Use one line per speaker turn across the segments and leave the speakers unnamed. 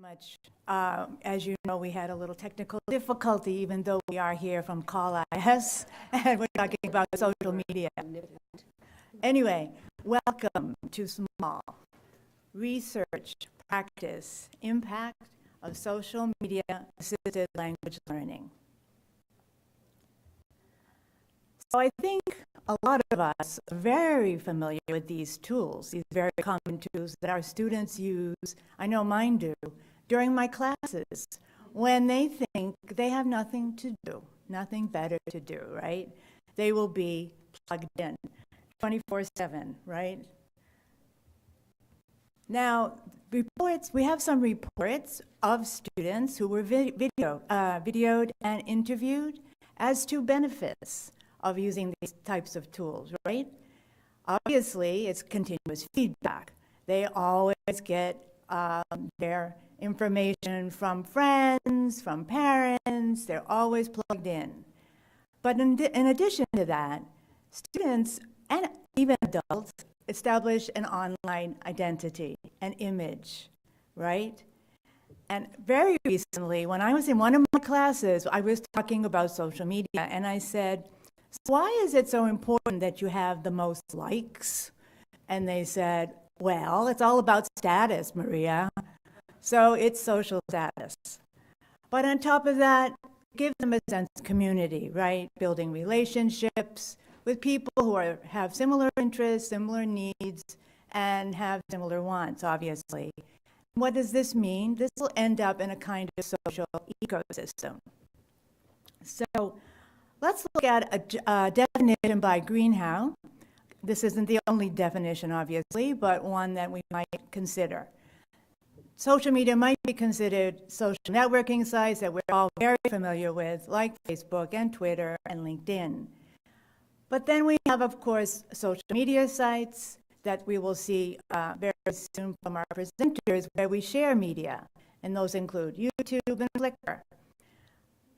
Much. As you know, we had a little technical difficulty, even though we are here from Call IS, and we're talking about social media. Anyway, welcome to SMALL, Research, Practice, Impact of Social Media Assisted Language Learning. So I think a lot of us are very familiar with these tools, these very common tools that our students use, I know mine do, during my classes, when they think they have nothing to do, nothing better to do, right? They will be plugged in 24/7, right? Now, reports, we have some reports of students who were videoed and interviewed as to benefits of using these types of tools, right? Obviously, it's continuous feedback. They always get their information from friends, from parents. They're always plugged in. But in addition to that, students and even adults establish an online identity, an image, right? And very recently, when I was in one of my classes, I was talking about social media, and I said, so why is it so important that you have the most likes? And they said, well, it's all about status, Maria. So it's social status. But on top of that, give them a sense of community, right? Building relationships with people who have similar interests, similar needs, and have similar wants, obviously. What does this mean? This will end up in a kind of social ecosystem. So let's look at a definition by Greenhow. This isn't the only definition, obviously, but one that we might consider. Social media might be considered social networking sites that we're all very familiar with, like Facebook and Twitter and LinkedIn. But then we have, of course, social media sites that we will see very soon from our presenters where we share media, and those include YouTube and Flickr.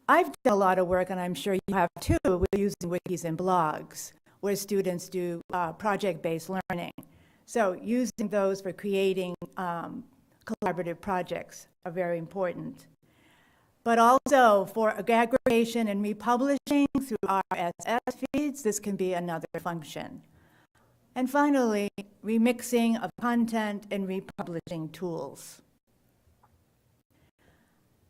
I've done a lot of work, and I'm sure you have too, with using wikis and blogs, where students do project-based learning. So using those for creating collaborative projects are very important. But also for aggregation and republishing through RSS feeds, this can be another function. And finally, remixing of content and republishing tools.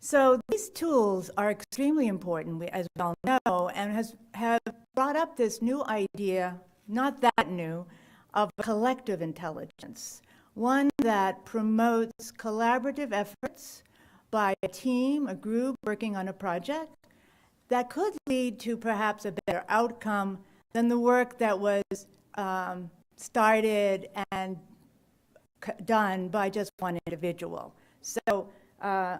So these tools are extremely important, as we all know, and have brought up this new idea, not that new, of collective intelligence, one that promotes collaborative efforts by a team, a group working on a project that could lead to perhaps a better outcome than the work that was started and done by just one individual. So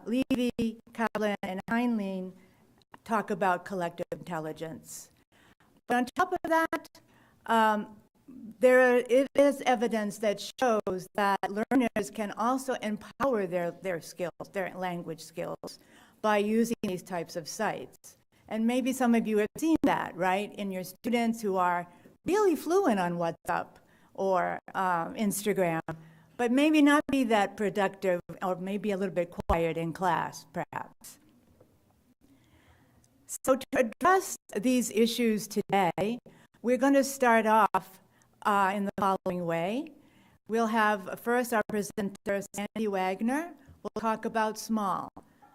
Levy, Kaplan, and Heinlein talk about collective intelligence. But on top of that, there is evidence that shows that learners can also empower their skills, their language skills, by using these types of sites. And maybe some of you have seen that, right, in your students who are really fluent on WhatsApp or Instagram, but maybe not be that productive or maybe a little bit quiet in class, perhaps. So to address these issues today, we're going to start off in the following way. We'll have first our presenter, Sandy Wagner, will talk about SMALL,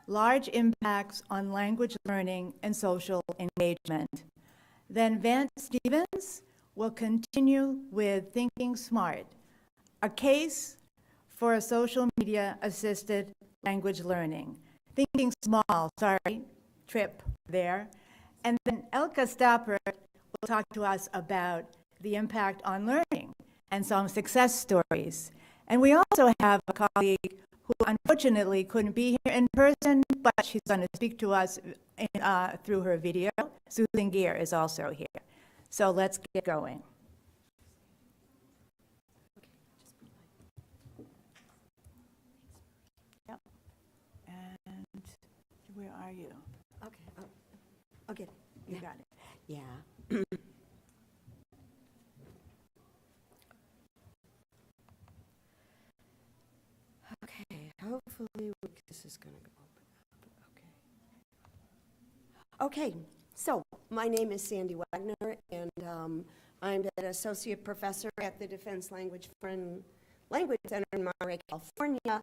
large impacts on language learning and social engagement. Then Vance Stevens will continue with Thinking Smart, a case for a social media assisted language learning. Thinking small, sorry, trip there. And then Elke Stappert will talk to us about the impact on learning and some success stories. And we also have a colleague who unfortunately couldn't be here in person, but she's going to speak to us through her video. Susan Gear is also here. So let's get going. Yep. And where are you?
Okay. Okay.
You got it.
Yeah. Okay. Hopefully we this is going to go open up. Okay. Okay, so my name is Sandy Wagner, and I'm an associate professor at the Defense Language Center in Monterey, California,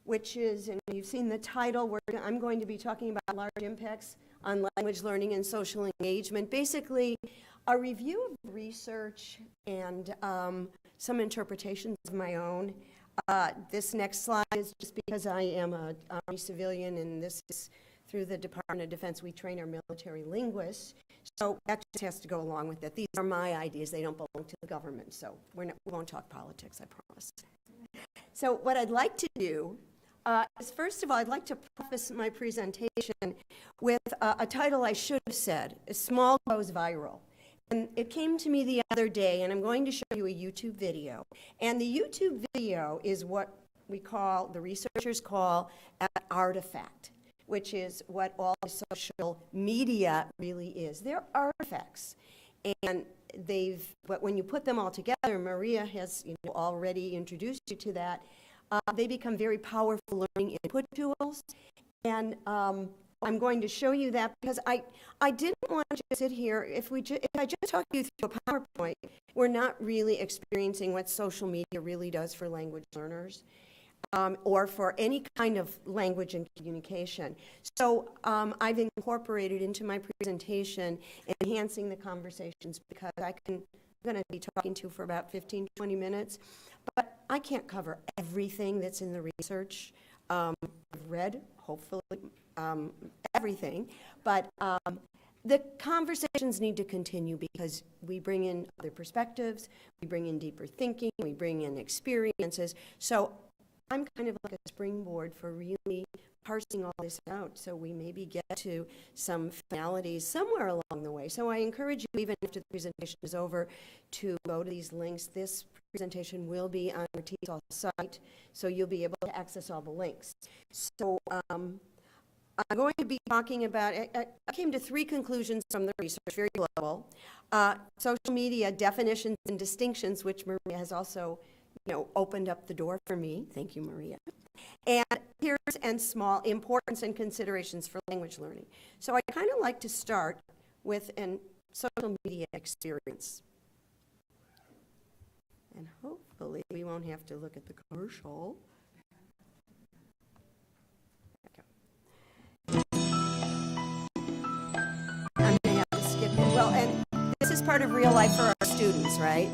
which is, and you've seen the title, I'm going to be talking about large impacts on language learning and social engagement. Basically, a review of research and some interpretations of my own. This next slide is just because I am an Army civilian, and this is through the Department of Defense. We train our military linguists, so that just has to go along with it. These are my ideas. They don't belong to the government, so we won't talk politics, I promise. So what I'd like to do is, first of all, I'd like to preface my presentation with a title I should have said, Small Goes Viral. And it came to me the other day, and I'm going to show you a YouTube video. And the YouTube video is what the researchers call an artifact, which is what all social media really is. They're artifacts. And but when you put them all together, Maria has already introduced you to that, they become very powerful learning input tools. And I'm going to show you that because I didn't want to sit here, if I just talk you through a PowerPoint, we're not really experiencing what social media really does for language learners. Or for any kind of language and communication. So I've incorporated into my presentation enhancing the conversations, because I'm going to be talking to you for about 15, 20 minutes, but I can't cover everything that's in the research. I've read, hopefully, everything, but the conversations need to continue because we bring in other perspectives, we bring in deeper thinking, we bring in experiences. So I'm kind of like a springboard for really parsing all this out, so we maybe get to some finalities somewhere along the way. So I encourage you, even after the presentation is over, to go to these links. This presentation will be on our TESOL site, so you'll be able to access all the links. So I'm going to be talking about, I came to 3 conclusions from the research, very global. Social media definitions and distinctions, which Maria has also opened up the door for me. Thank you, Maria. And peers and small importance and considerations for language learning. So I kind of like to start with a social media experience. And hopefully we won't have to look at the commercial. I'm going to have to skip it. Well, and this is part of real life for our students, right?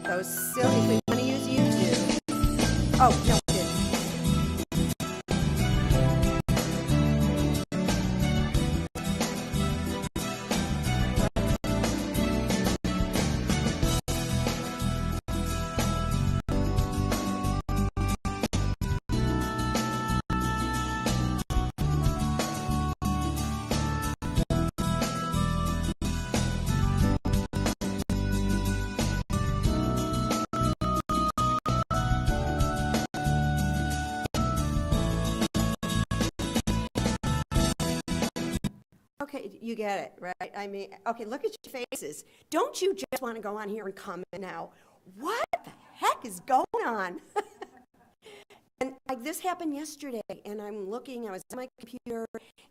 Those silly, if we want to use YouTube. Oh, no, it didn't. Okay, you get it, right? I mean, okay, look at your faces. Don't you just want to go on here and comment now? What the heck is going on? And this happened yesterday, and I'm looking, I was on my computer,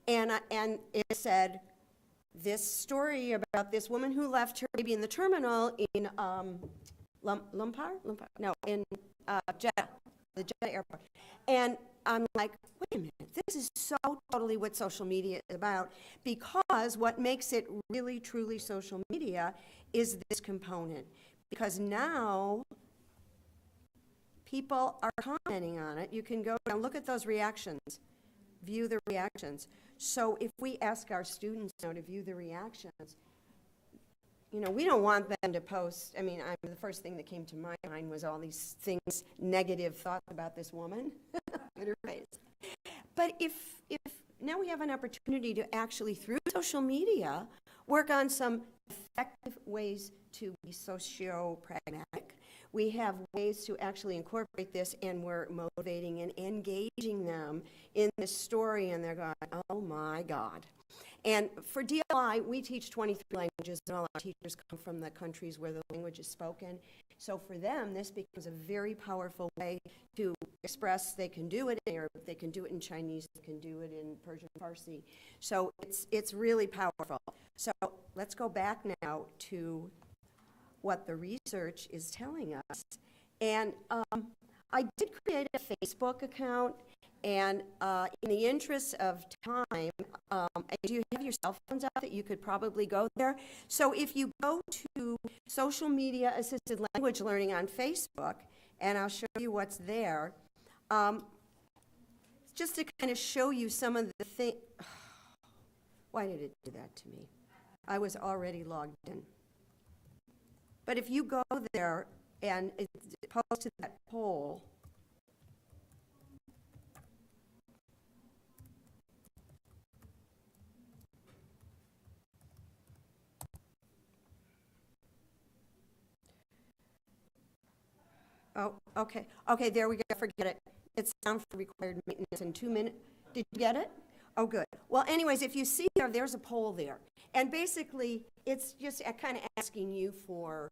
and it said this story about this woman who left her baby in the terminal in Lumpur? No, in Jeddah, the Jeddah airport. And I'm like, wait a minute, this is so totally what social media is about, because what makes it really, truly social media is this component. Because now people are commenting on it. You can go down, look at those reactions, view the reactions. So if we ask our students now to view the reactions, we don't want them to post. I mean, the first thing that came to my mind was all these things, negative thoughts about this woman at her face. But if now we have an opportunity to actually, through social media, work on some effective ways to be socio-pragmatic. We have ways to actually incorporate this, and we're motivating and engaging them in this story and they're going, oh my God. And for DLI, we teach 23 languages, and all our teachers come from the countries where the language is spoken. So for them, this becomes a very powerful way to express they can do it in Arabic, they can do it in Chinese, they can do it in Persian, Farsi. So it's really powerful. So let's go back now to what the research is telling us. And I did create a Facebook account. And in the interest of time, do you have your cell phones out that you could probably go there? So if you go to Social Media Assisted Language Learning on Facebook, and I'll show you what's there, just to kind of show you some of the things. Why did it do that to me? I was already logged in. But if you go there and post to that poll, oh, okay. Okay, there we go. Forget it. It's down for required maintenance in 2 minutes. Did you get it? Oh, good. Well, anyways, if you see there's a poll there. And basically, it's just kind of asking you for,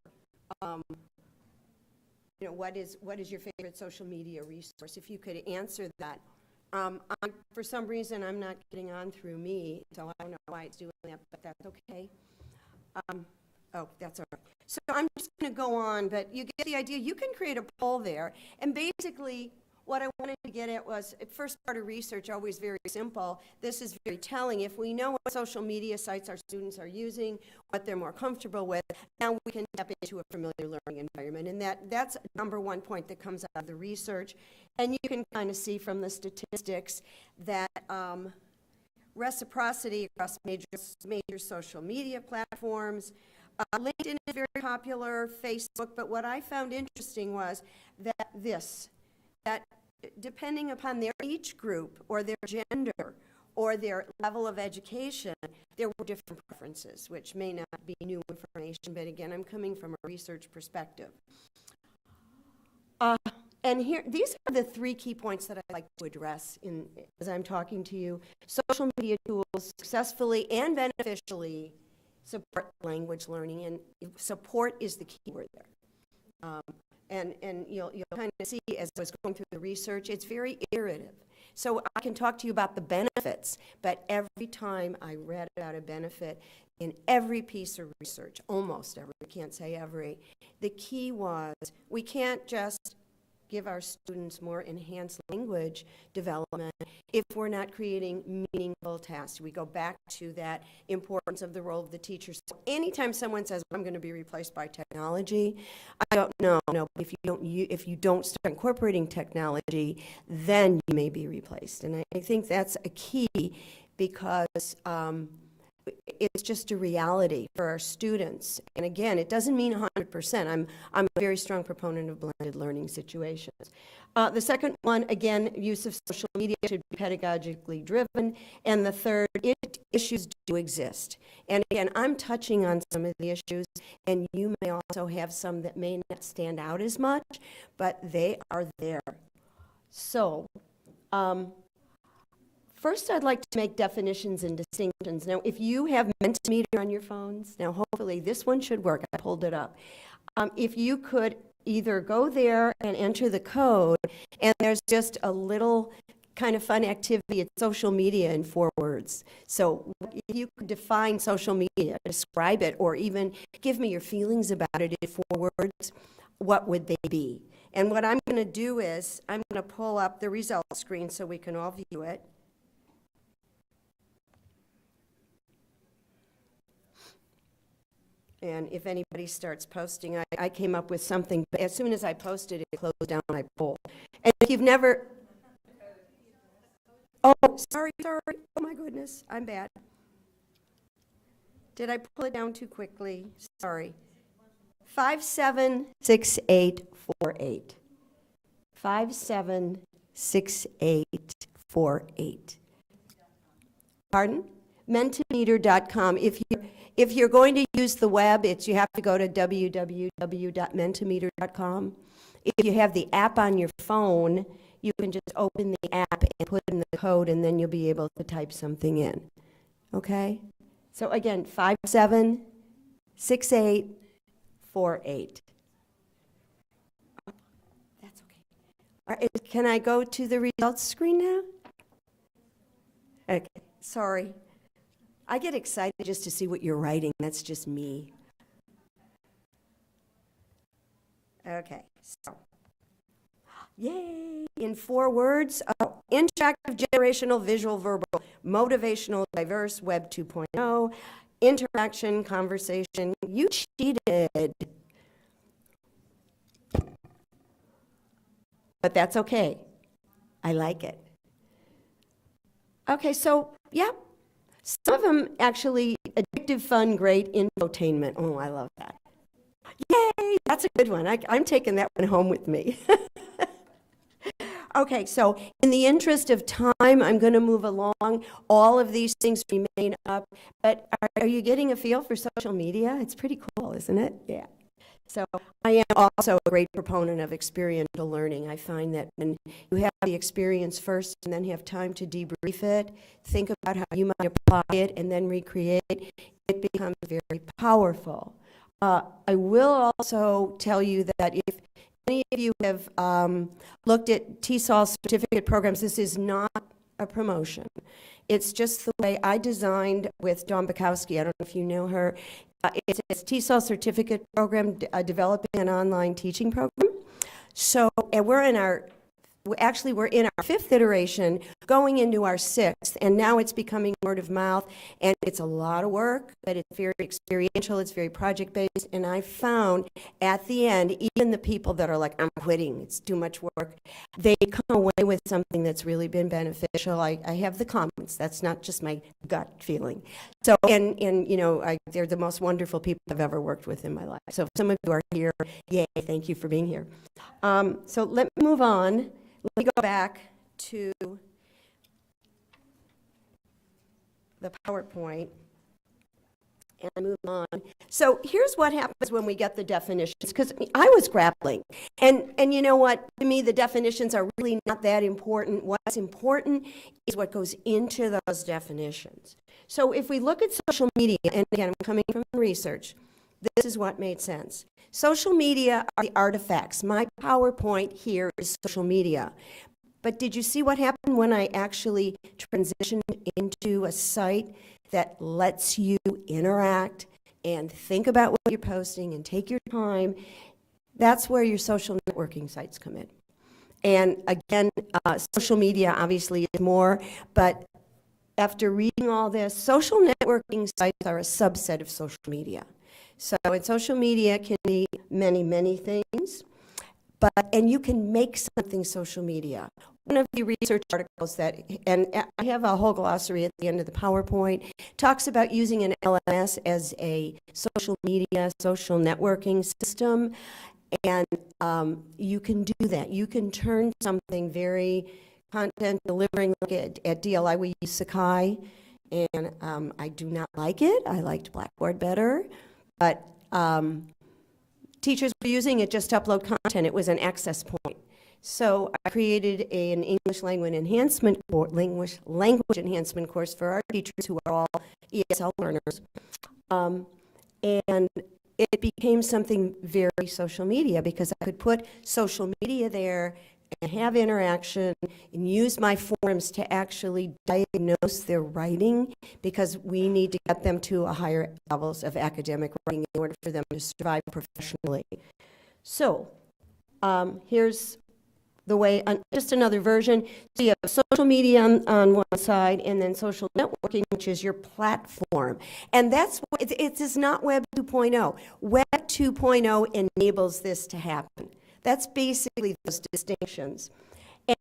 what is your favorite social media resource? If you could answer that. For some reason, I'm not getting on through me, so I don't know why it's doing that, but that's okay. Oh, that's all right. So I'm just going to go on, but you get the idea. You can create a poll there, and basically what I wanted to get at was, first part of research, always very simple. This is very telling. If we know what social media sites our students are using, what they're more comfortable with, now we can step into a familiar learning environment, and that's number one point that comes out of the research. And you can kind of see from the statistics that reciprocity across major social media platforms. LinkedIn is very popular, Facebook, but what I found interesting was that depending upon their age group or their gender or their level of education, there were different preferences, which may not be new information, but again, I'm coming from a research perspective. And here, these are the 3 key points that I'd like to address as I'm talking to you. Social media tools successfully and beneficially support language learning, and support is the key word there. And you'll kind of see as I was going through the research, it's very iterative. So I can talk to you about the benefits, but every time I read about a benefit in every piece of research, almost every, I can't say every, the key was we can't just give our students more enhanced language development if we're not creating meaningful tasks. We go back to that importance of the role of the teacher. So anytime someone says, I'm going to be replaced by technology, I don't know. No, if you don't start incorporating technology, then you may be replaced. And I think that's a key because it's just a reality for our students. And again, it doesn't mean 100%. I'm a very strong proponent of blended learning situations. The second one, again, use of social media should be pedagogically driven. And the third, issues do exist. And again, I'm touching on some of the issues, and you may also have some that may not stand out as much, but they are there. So, first, I'd like to make definitions and distinctions. Now, if you have Mentimeter on your phones, now hopefully this one should work. I pulled it up. If you could either go there and enter the code, and there's just a little kind of fun activity. It's social media in 4 words. So if you could define social media, describe it, or even give me your feelings about it in 4 words, what would they be? And what I'm going to do is I'm going to pull up the results screen so we can all view it. And if anybody starts posting, I came up with something, but as soon as I posted, it closed down my poll. And if you've never, oh, sorry, oh my goodness, I'm bad. Did I pull it down too quickly? Sorry. 576848. 576848. Pardon? Mentimeter.com. If you're going to use the web, you have to go to www.mentimeter.com. If you have the app on your phone, you can just open the app and put in the code, and then you'll be able to type something in. Okay? So again, 576848. That's okay. All right, can I go to the results screen now? Okay, sorry. I get excited just to see what you're writing. That's just me. Okay, so. Yay! In 4 words, interactive, generational, visual, verbal, motivational, diverse, Web 2.0, interaction, conversation. You cheated. But that's okay. I like it. Okay, so, yeah. Some of them actually addictive, fun, great, infotainment. Oh, I love that. Yay! That's a good one. I'm taking that one home with me. Okay, so in the interest of time, I'm going to move along. All of these things remain up, but are you getting a feel for social media? It's pretty cool, isn't it? Yeah. So I am also a great proponent of experiential learning. I find that when you have the experience first and then you have time to debrief it, think about how you might apply it, and then recreate, it becomes very powerful. I will also tell you that if any of you have looked at TESOL certificate programs, this is not a promotion. It's just the way I designed with Dawn Bukowski. I don't know if you know her. It's a TESOL certificate program developing an online teaching program. So, and we're in our 5th iteration, going into our 6th, and now it's becoming word of mouth, and it's a lot of work, but it's very experiential, it's very project-based, and I found at the end, even the people that are like, I'm quitting, it's too much work, they come away with something that's really been beneficial. I have the comments, that's not just my gut feeling. So, and you know, they're the most wonderful people I've ever worked with in my life. So if some of you are here, yay, thank you for being here. So let me move on. Let me go back to the PowerPoint and move on. So here's what happens when we get the definitions, because I was grappling. And you know what? To me, the definitions are really not that important. What's important is what goes into those definitions. So if we look at social media, and again, I'm coming from research, this is what made sense. Social media are the artifacts. My PowerPoint here is social media. But did you see what happened when I actually transitioned into a site that lets you interact and think about what you're posting and take your time? That's where your social networking sites come in. And again, social media obviously is more, but after reading all this, social networking sites are a subset of social media. So, and social media can be many, many things, and you can make something social media. One of the research articles and I have a whole glossary at the end of the PowerPoint, talks about using an LMS as a social media, social networking system, and you can do that. You can turn something very content delivering, like at DLI we use Sakai, and I do not like it. I liked Blackboard better. But teachers were using it just to upload content. It was an access point. So I created an English language enhancement course for our teachers who are all ESL learners. And it became something very social media, because I could put social media there and have interaction and use my forums to actually diagnose their writing, because we need to get them to a higher levels of academic writing in order for them to survive professionally. So here's the way, just another version. So you have social media on one side, and then social networking, which is your platform. And that's, it is not Web 2.0. Web 2.0 enables this to happen. That's basically those distinctions.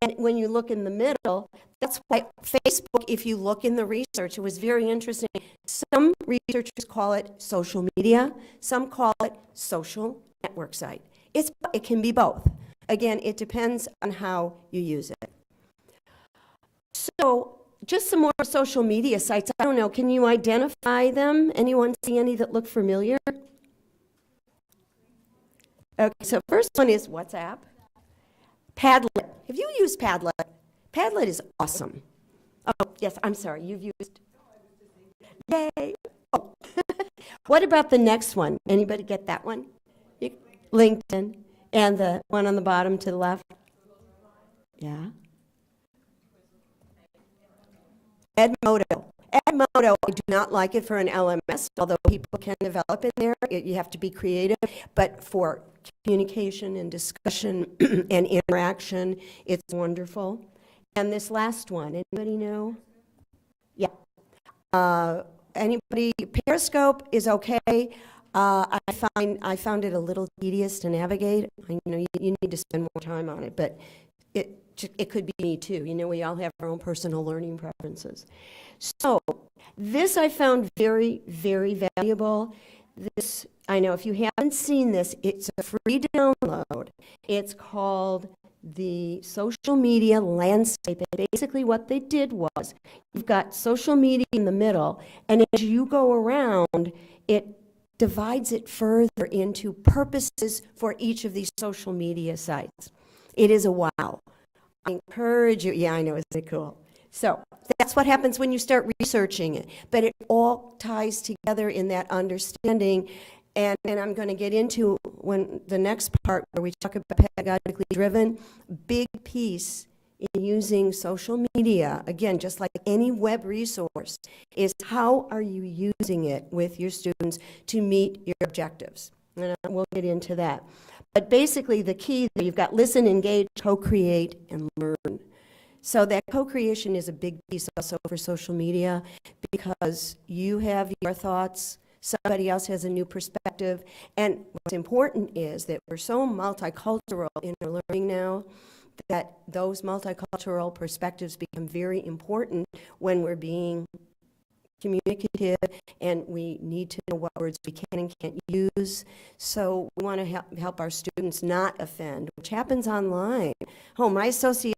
And when you look in the middle, that's why Facebook, if you look in the research, it was very interesting. Some researchers call it social media, some call it social network site. It can be both. Again, it depends on how you use it. So just some more social media sites. I don't know, can you identify them? Anyone see any that look familiar? Okay, so first one is WhatsApp. Padlet. Have you used Padlet? Padlet is awesome. Oh, yes, I'm sorry, you've used. Yay. Oh. What about the next one? Anybody get that one? LinkedIn. And the one on the bottom to the left? Yeah. Edmodo. Edmodo, I do not like it for an LMS, although people can develop in there. You have to be creative. But for communication and discussion and interaction, it's wonderful. And this last one, anybody know? Yeah. Anybody? Periscope is okay. I found it a little tedious to navigate. You need to spend more time on it, but it could be me too. We all have our own personal learning preferences. So this I found very, very valuable. This, I know if you haven't seen this, it's a free download. It's called the Social Media Landscape. And basically what they did was, you've got social media in the middle, and as you go around, it divides it further into purposes for each of these social media sites. It is a wow. I encourage you. Yeah, I know, isn't it cool? So that's what happens when you start researching it. But it all ties together in that understanding. And I'm going to get into the next part where we talk about pedagogically driven. Big piece in using social media, again, just like any web resource, is how are you using it with your students to meet your objectives? And we'll get into that. But basically the key, you've got listen, engage, co-create, and learn. So that co-creation is a big piece also for social media, because you have your thoughts, somebody else has a new perspective, and what's important is that we're so multicultural in our learning now that those multicultural perspectives become very important when we're being communicative, and we need to know what words we can and can't use. So we want to help our students not offend, which happens online. Oh, my associate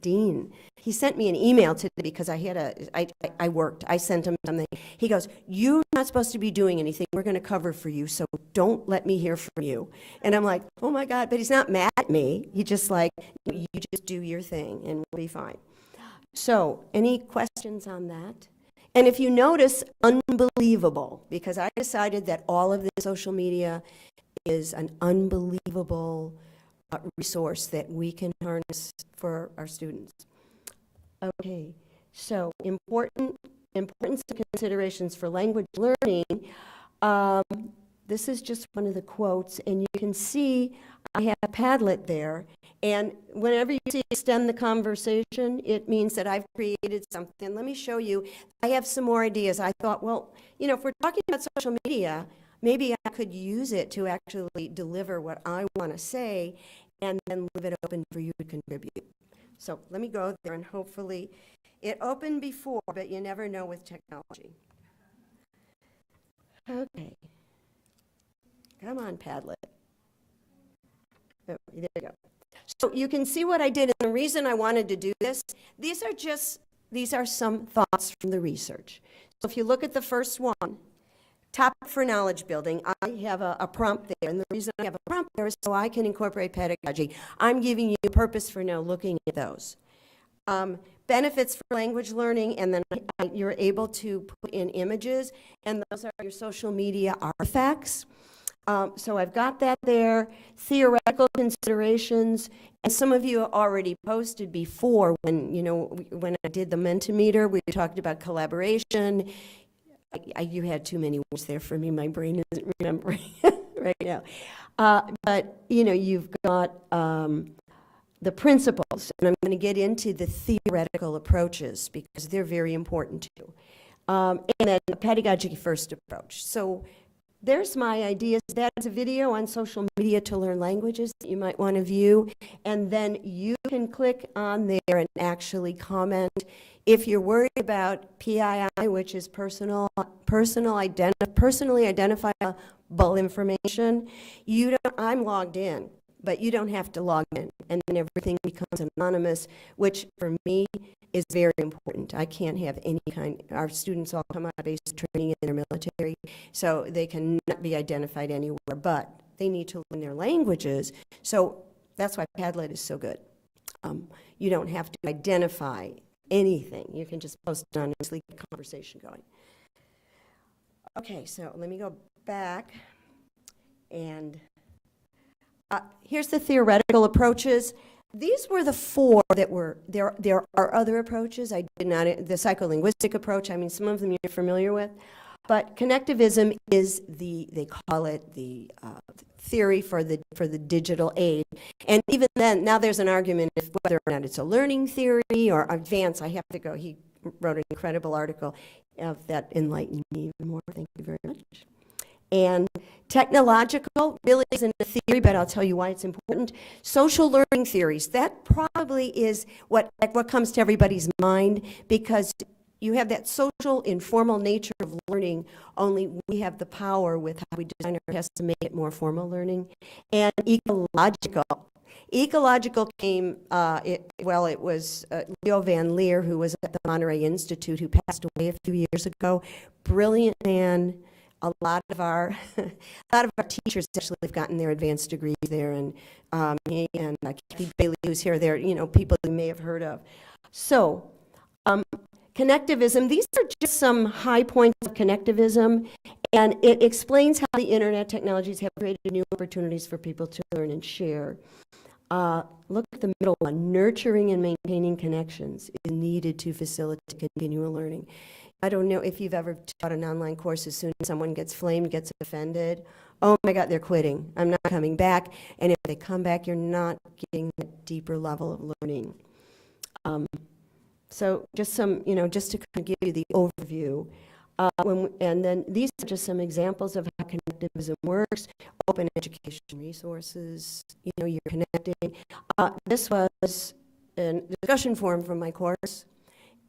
dean, he sent me an email today because I worked. I sent him something. He goes, "You're not supposed to be doing anything. We're going to cover for you, so don't let me hear from you." And I'm like, oh my God, but he's not mad at me. He just like, you just do your thing and we'll be fine. So, any questions on that? And if you notice, unbelievable, because I decided that all of this social media is an unbelievable resource that we can harness for our students. Okay, so importance and considerations for language learning. This is just one of the quotes, and you can see I have a Padlet there. And whenever you see extend the conversation, it means that I've created something. Let me show you. I have some more ideas. I thought, well, if we're talking about social media, maybe I could use it to actually deliver what I want to say and then leave it open for you to contribute. So let me go there, and hopefully it opened before, but you never know with technology. Okay. Come on, Padlet. Oh, there you go. So you can see what I did, and the reason I wanted to do this, these are some thoughts from the research. So if you look at the first one, topic for knowledge building, I have a prompt there, and the reason I have a prompt there is so I can incorporate pedagogy. I'm giving you purpose for now looking at those. Benefits for language learning, and then you're able to put in images, and those are your social media artifacts. So I've got that there. Theoretical considerations, and some of you already posted before when I did the Mentimeter, we talked about collaboration. You had too many words there for me. My brain isn't remembering right now. But you've got the principles, and I'm going to get into the theoretical approaches because they're very important too. And then the pedagogy first approach. So there's my ideas. That's a video on social media to learn languages that you might want to view. And then you can click on there and actually comment. If you're worried about PII, which is personally identifiable information, I'm logged in, but you don't have to log in. And then everything becomes anonymous, which for me is very important. I can't have any our students all come out of basic training in their military, so they cannot be identified anywhere, but they need to learn their languages. So That's why Padlet is so good. You don't have to identify anything. You can just post it anonymously, get a conversation going. Okay, so let me go back. And here's the theoretical approaches. These were the 4 that were, there are other approaches. I did not, the psycholinguistic approach, I mean, some of them you're familiar with. But connectivism is they call it the theory for the digital age. And even then, now there's an argument of whether or not it's a learning theory or Vance, I have to go, he wrote an incredible article that enlightened me even more. Thank you very much. And technological really isn't a theory, but I'll tell you why it's important. Social learning theories, that probably is what comes to everybody's mind, because you have that social, informal nature of learning, only we have the power with how we design our tests to make it more formal learning. And ecological. Ecological came, it was Leo Van Leer, who was at the Monterey Institute, who passed away a few years ago. Brilliant man. A lot of our teachers actually have gotten their advanced degrees there, and he and Kathy Bailey, who's here, there, people you may have heard of. So, connectivism, these are just some high points of connectivism, and it explains how the internet technologies have created new opportunities for people to learn and share. Look at the middle one. Nurturing and maintaining connections is needed to facilitate continual learning. I don't know if you've ever taught an online course, as soon as someone gets flamed, gets offended, oh my God, they're quitting. I'm not coming back. And if they come back, you're not getting that deeper level of learning. So just some, just to kind of give you the overview. And then these are just some examples of how connectivism works. Open education resources, you're connecting. This was a discussion forum from my course,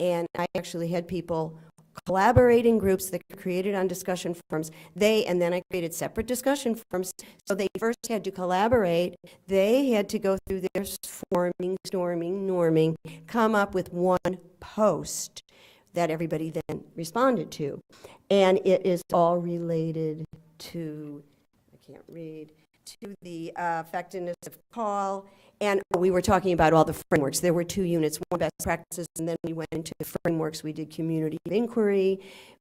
and I actually had people collaborate in groups that created on discussion forums. And then I created separate discussion forums. So they first had to collaborate. They had to go through their forming, storming, norming, come up with one post that everybody then responded to. And it is all related to, I can't read, to the effectiveness of call. And we were talking about all the frameworks. There were 2 units, one best practices, and then we went into the frameworks. We did community of inquiry,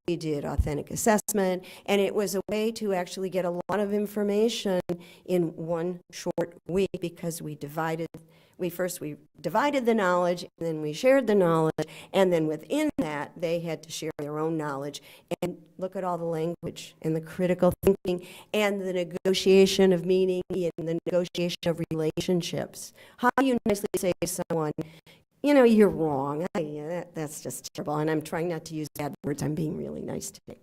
we did authentic assessment, and it was a way to actually get a lot of information in one short week, because we divided the knowledge, and then we shared the knowledge, and then within that, they had to share their own knowledge. And look at all the language and the critical thinking and the negotiation of meaning and the negotiation of relationships. How do you nicely say to someone, you're wrong. That's just terrible. And I'm trying not to use bad words. I'm being really nice today.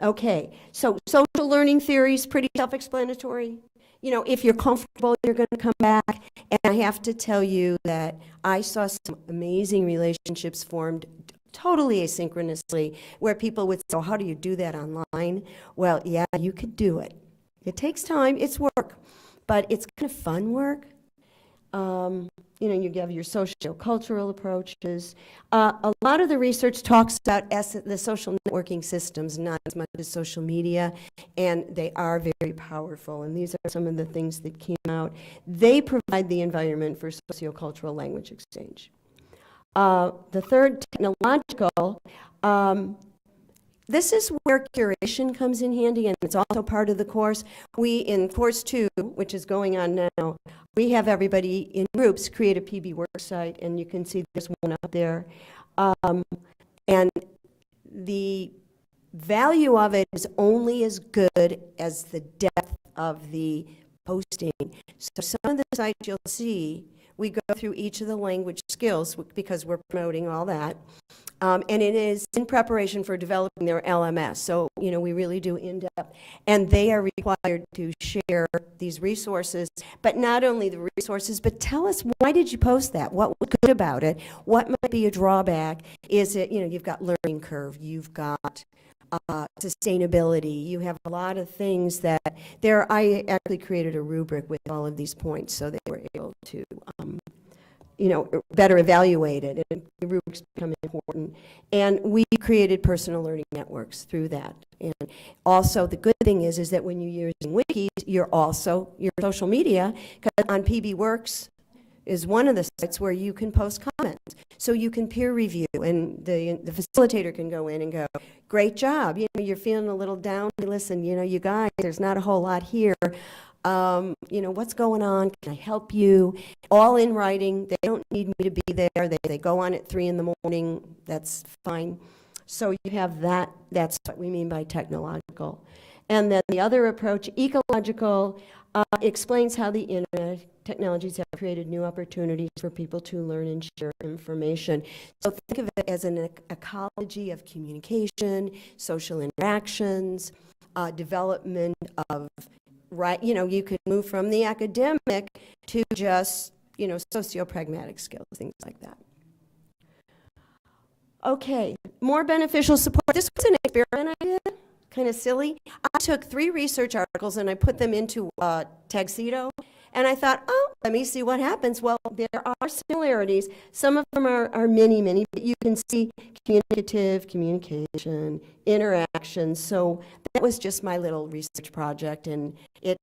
Okay, so social learning theories, pretty self-explanatory. If you're comfortable, you're going to come back. And I have to tell you that I saw some amazing relationships formed totally asynchronously, where people would say, oh, how do you do that online? Well, yeah, you could do it. It takes time. It's work. But it's kind of fun work. You have your socio-cultural approaches. A lot of the research talks about the social networking systems, not as much as social media, and they are very powerful. And these are some of the things that came out. They provide the environment for socio-cultural language exchange. The third, technological, this is where curation comes in handy, and it's also part of the course. In course 2, which is going on now, we have everybody in groups create a PB work site, and you can see there's one up there. And the value of it is only as good as the depth of the posting. So some of the sites you'll see, we go through each of the language skills because we're promoting all that. And it is in preparation for developing their LMS. So, we really do in-depth. And they are required to share these resources, but not only the resources, but tell us, why did you post that? What was good about it? What might be a drawback? Is it, you've got learning curve, you've got sustainability, you have a lot of things that I actually created a rubric with all of these points so they were able to better evaluate it, and the rubrics become important. And we created personal learning networks through that. And also, the good thing is that when you're using wikis, your social media, because on PB Works is one of the sites where you can post comments. So you can peer review, and the facilitator can go in and go, great job. You're feeling a little down. Listen, you guys, there's not a whole lot here. What's going on? Can I help you? All in writing. They don't need me to be there. They go on at 3 in the morning. That's fine. So you have that. That's what we mean by technological. And then the other approach, ecological, explains how the internet technologies have created new opportunities for people to learn and share information. So think of it as an ecology of communication, social interactions, development of, you could move from the academic to just, socio-pragmatic skills, things like that. Okay, more beneficial support. This was an experiment I did, kind of silly. I took 3 research articles and I put them into Tuxedo, and I thought, let me see what happens. Well, there are similarities. Some of them are many, but you can see communication, interaction. So that was just my little research project, and it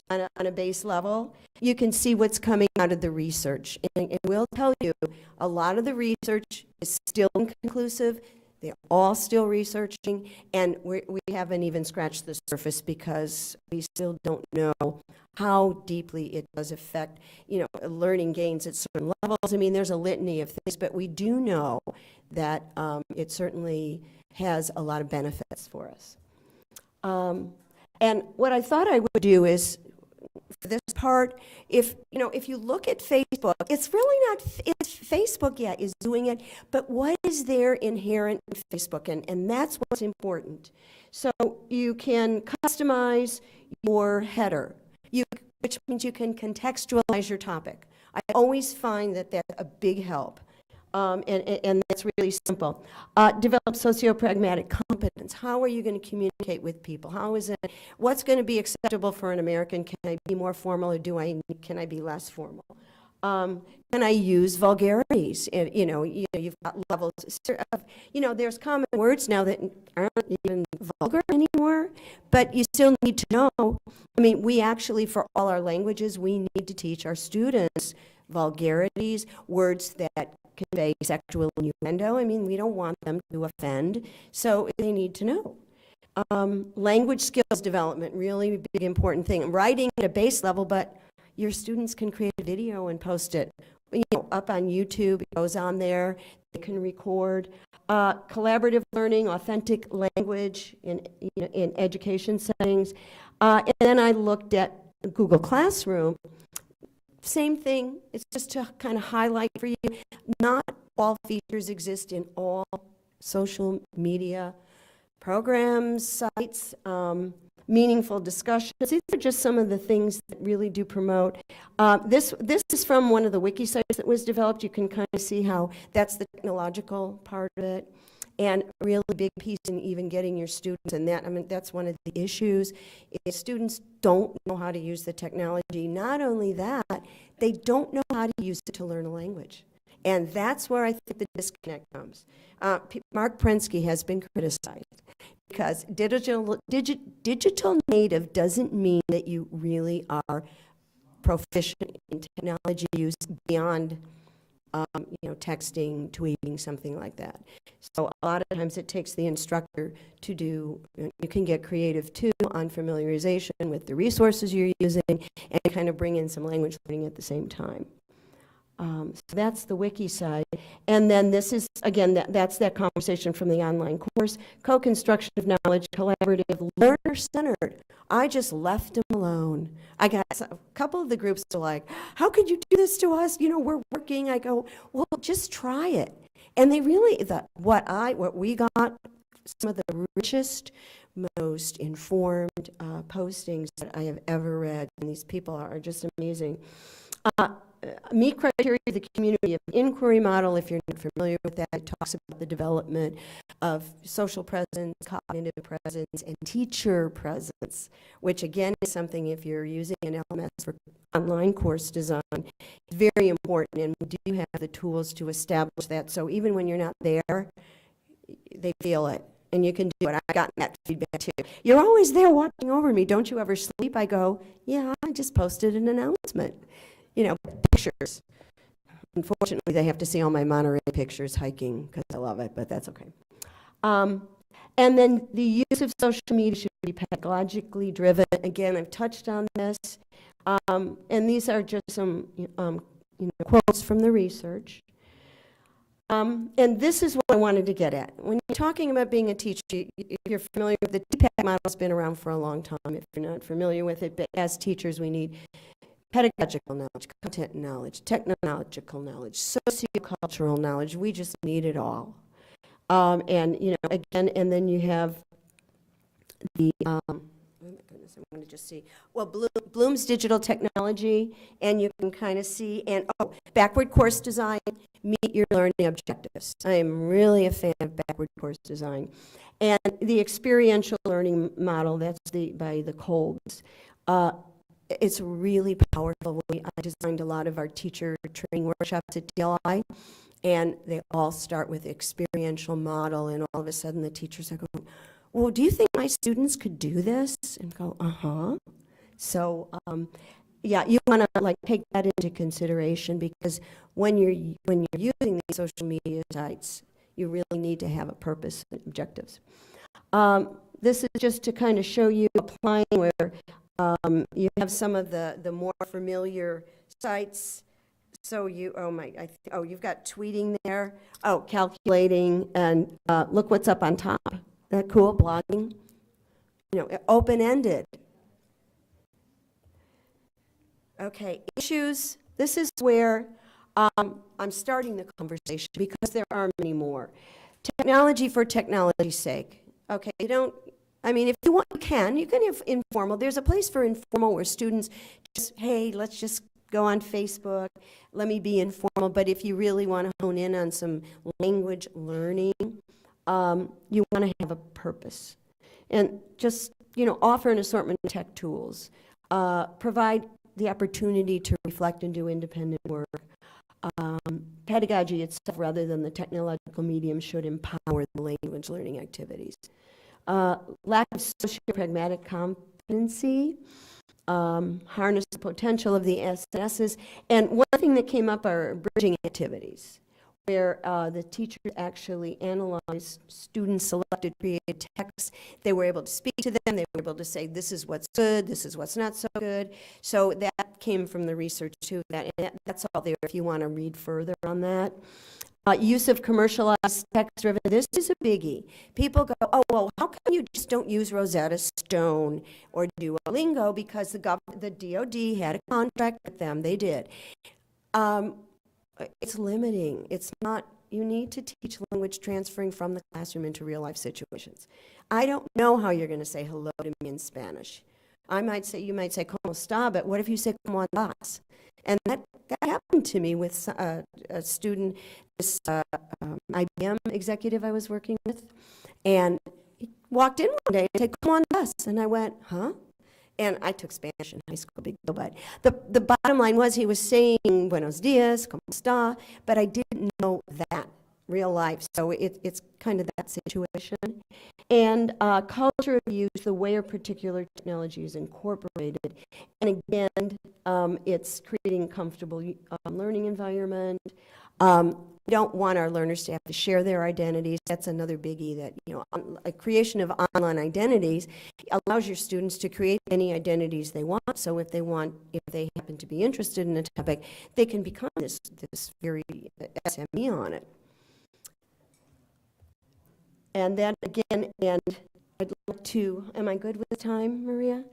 on a base level, you can see what's coming out of the research. And we'll tell you, a lot of the research is still inconclusive. They're all still researching, and we haven't even scratched the surface because we still don't know how deeply it does affect, learning gains at certain levels. I mean, there's a litany of things, but we do know that it certainly has a lot of benefits for us. And what I thought I would do is, for this part, if you look at Facebook, it's really not, Facebook, is doing it, but what is there inherent in Facebook? And that's what's important. So you can customize your header, which means you can contextualize your topic. I always find that that's a big help. And that's really simple. Develop socio-pragmatic competence. How are you going to communicate with people? What's going to be acceptable for an American? Can I be more formal, or can I be less formal? Can I use vulgarities? You've got levels. There's common words now that aren't even vulgar anymore, but you still need to know. I mean, we actually, for all our languages, we need to teach our students vulgarities, words that convey sexual innuendo. I mean, we don't want them to offend, so they need to know. Language skills development, really big important thing. Writing at a base level, but your students can create a video and post it up on YouTube. It goes on there. They can record. Collaborative learning, authentic language in education settings. And then I looked at Google Classroom. Same thing. It's just to kind of highlight for you, not all features exist in all social media programs, sites, meaningful discussions. These are just some of the things that really do promote. This is from one of the wiki sites that was developed. You can kind of see how that's the technological part of it. And a really big piece in even getting your students in that. I mean, that's one of the issues. If students don't know how to use the technology, not only that, they don't know how to use it to learn a language. And that's where I think the disconnect comes. Mark Prensky has been criticized because digital native doesn't mean that you really are proficient in technology use beyond texting, tweeting, something like that. So a lot of times it takes the instructor to do, you can get creative too on familiarization with the resources you're using and kind of bring in some language learning at the same time. So that's the wiki side. And then this is, again, that's that conversation from the online course. Co-construction of knowledge, collaborative, learner-centered. I just left them alone. I got a couple of the groups are like, how could you do this to us? We're working. I go, well, just try it. And they really, what we got, some of the richest, most informed postings that I have ever read. And these people are just amazing. Meet criteria of the community of inquiry model. If you're not familiar with that, it talks about the development of social presence, cognitive presence, and teacher presence, which again is something, if you're using an LMS for online course design, it's very important, and we do have the tools to establish that. So even when you're not there, they feel it. and you can do it. I've gotten that feedback too. You're always there watching over me. Don't you ever sleep? I go, yeah, I just posted an announcement. You know, pictures. Unfortunately, they have to see all my Monterey pictures hiking because I love it, but that's okay. And then the use of social media should be pedagogically driven. Again, I've touched on this. And these are just some quotes from the research. And this is what I wanted to get at. When you're talking about being a teacher, if you're familiar with the TPAC model, it's been around for a long time. If you're not familiar with it, but as teachers, we need pedagogical knowledge, content knowledge, technological knowledge, sociocultural knowledge. We just need it all. And, again, and then you have the, oh my goodness, I'm going to just see. Well, Bloom's digital technology, and you can kind of see, and backward course design, meet your learning objectives. I am really a fan of backward course design. And the experiential learning model, that's by the Kolbs. It's really powerful. I designed a lot of our teacher training workshops at DLI, and they all start with experiential model, and all of a sudden the teachers are going, well, do you think my students could do this? And go, uh-huh. So, yeah, you want to take that into consideration, because when you're using these social media sites, you really need to have a purpose and objectives. This is just to kind of show you applying where you have some of the more familiar sites. So you've got tweeting there. Oh, calculating, and look what's up on top. Isn't that cool? Blogging. Open-ended. Okay, issues. This is where I'm starting the conversation, because there are many more. Technology for technology's sake. Okay, if you want, you can have informal. There's a place for informal where students just, hey, let's just go on Facebook, let me be informal. But if you really want to hone in on some language learning, you want to have a purpose. And just, offer an assortment of tech tools. Provide the opportunity to reflect and do independent work. Pedagogy itself, rather than the technological medium, should empower the language learning activities. Lack of socio-pragmatic competency, harness the potential of the SNSs. And one thing that came up are bridging activities, where the teacher actually analyzed student-selected created texts. They were able to speak to them. They were able to say, this is what's good, this is what's not so good. So that came from the research, too. That's all there if you want to read further on that. Use of commercialized text-driven. This is a biggie. People go, oh, well, how come you just don't use Rosetta Stone or Duolingo? Because the DOD had a contract with them. They did. It's limiting. It's not. You need to teach language transferring from the classroom into real-life situations. I don't know how you're going to say hello to me in Spanish. You might say, ¿Cómo está? But what if you say, ¿Cómo andas? And that happened to me with a student, this IBM executive I was working with, and he walked in one day and said, ¿Cómo andas? And I went, huh? And I took Spanish in high school, big deal, but the bottom line was he was saying, buenos dias, ¿Cómo está? But I didn't know that real life, so it's kind of that situation. And culture of use, the way a particular technology is incorporated. And again, it's creating a comfortable learning environment. We don't want our learners to have to share their identities. That's another biggie, that a creation of online identities allows your students to create any identities they want. So if they happen to be interested in a topic, they can become this very SME on it. And then again, and I'd like to, am I good with the time, Maria?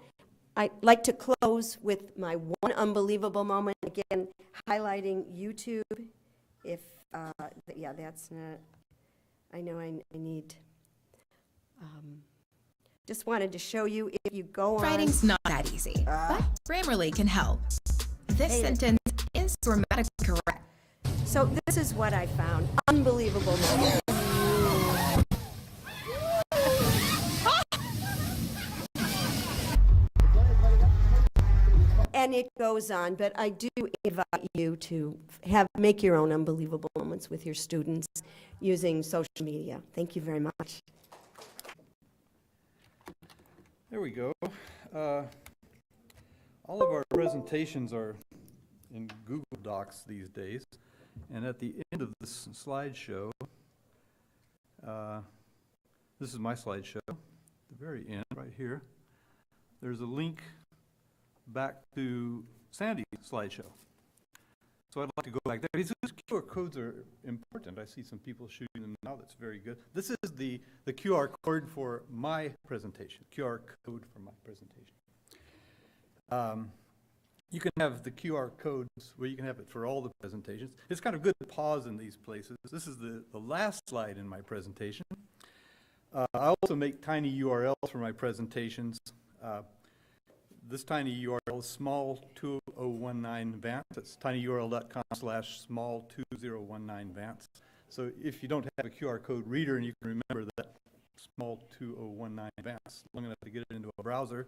I'd like to close with my one unbelievable moment, again, highlighting YouTube. If, yeah, that's not, I know I need, just wanted to show you, if you go on.
Writing's not that easy, but Grammarly can help. This sentence is grammatically correct.
So this is what I found. Unbelievable moment. And it goes on, but I do invite you to make your own unbelievable moments with your students using social media. Thank you very much.
There we go. All of our presentations are in Google Docs these days, and at the end of this slideshow, this is my slideshow, at the very end, right here, there's a link back to Sandy's slideshow. So I'd like to go back there. These QR codes are important. I see some people shooting them now. That's very good. This is the QR code for my presentation, QR code for my presentation. You can have the QR codes where you can have it for all the presentations. It's kind of good to pause in these places. This is the last slide in my presentation. I also make tiny URLs for my presentations. This tiny URL is small 2019 Vance. That's tinyurl.com/small 2019 Vance. So if you don't have a QR code reader and you can remember that small 2019 Vance long enough to get it into a browser,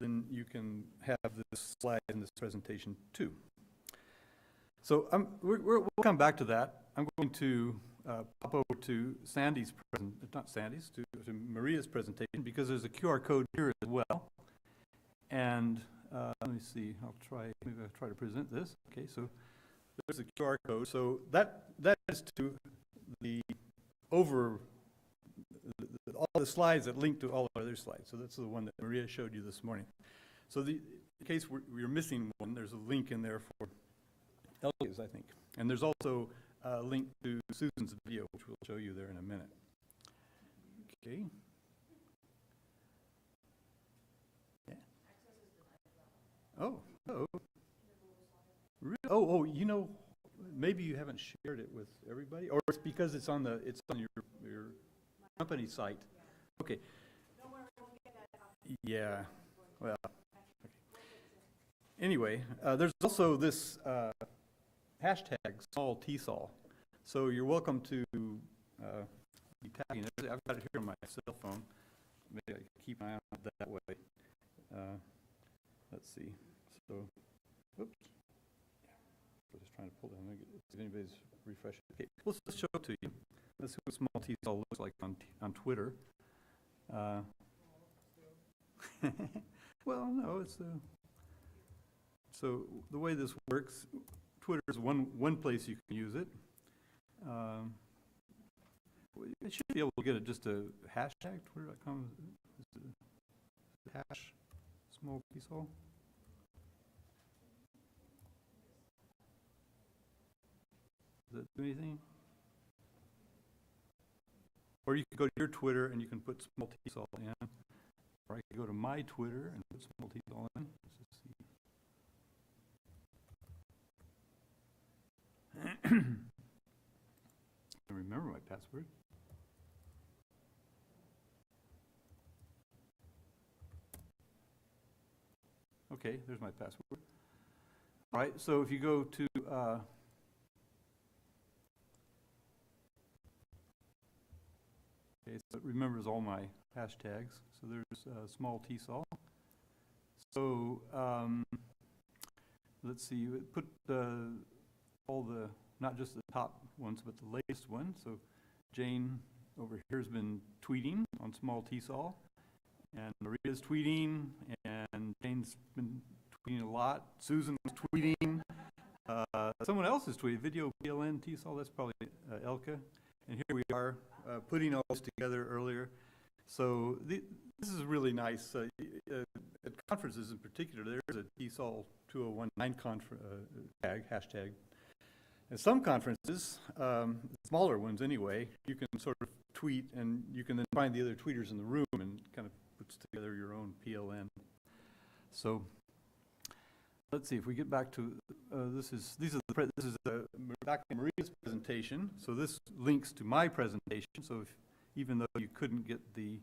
then you can have this slide in this presentation too. So we'll come back to that. I'm going to pop over to Sandy's not Sandy's, to Maria's presentation, because there's a QR code here as well. And let me see, maybe I'll try to present this. Okay, so there's a QR code. So that is to all the slides that link to all the other slides. So that's the one that Maria showed you this morning. So in case we're missing one, there's a link in there for Elke's, I think. And there's also a link to Susan's video, which we'll show you there in a minute. Okay. Oh, really? Oh, you know, maybe you haven't shared it with everybody, or it's because it's on your company site. Okay. Yeah. Well. Okay. Anyway, there's also this hashtag small TESOL. So you're welcome to be tagging it. I've got it here on my cell phone. Maybe I can keep an eye on it that way. Let's see. So, oops. I'm just trying to pull down. If anybody's refreshing. Okay, let's show it to you. This is what small TESOL looks like on Twitter. Well, no, it's so the way this works. Twitter is one place you can use it. It should be able to get it just a hashtag twitter.com. Hash small TESOL. Does that do anything? Or you can go to your Twitter and you can put small TESOL in. Or I can go to my Twitter and put small TESOL in. Let's just see. I remember my password. Okay, there's my password. All right, so if you go to okay, so it remembers all my hashtags. So there's small TESOL. So let's see, you put all the, not just the top ones, but the latest one. So Jane over here has been tweeting on small TESOL, and Maria's tweeting, and Jane's been tweeting a lot. Susan was tweeting. Someone else is tweeting, video PLN TESOL, that's probably Elke. And here we are putting all this together earlier. So this is really nice. At conferences in particular, there's a TESOL 2019 hashtag. At some conferences, smaller ones anyway, you can sort of tweet and you can then find the other tweeters in the room and kind of puts together your own PLN. So let's see if we get back to this is back to Maria's presentation. So this links to my presentation. So even though you couldn't get the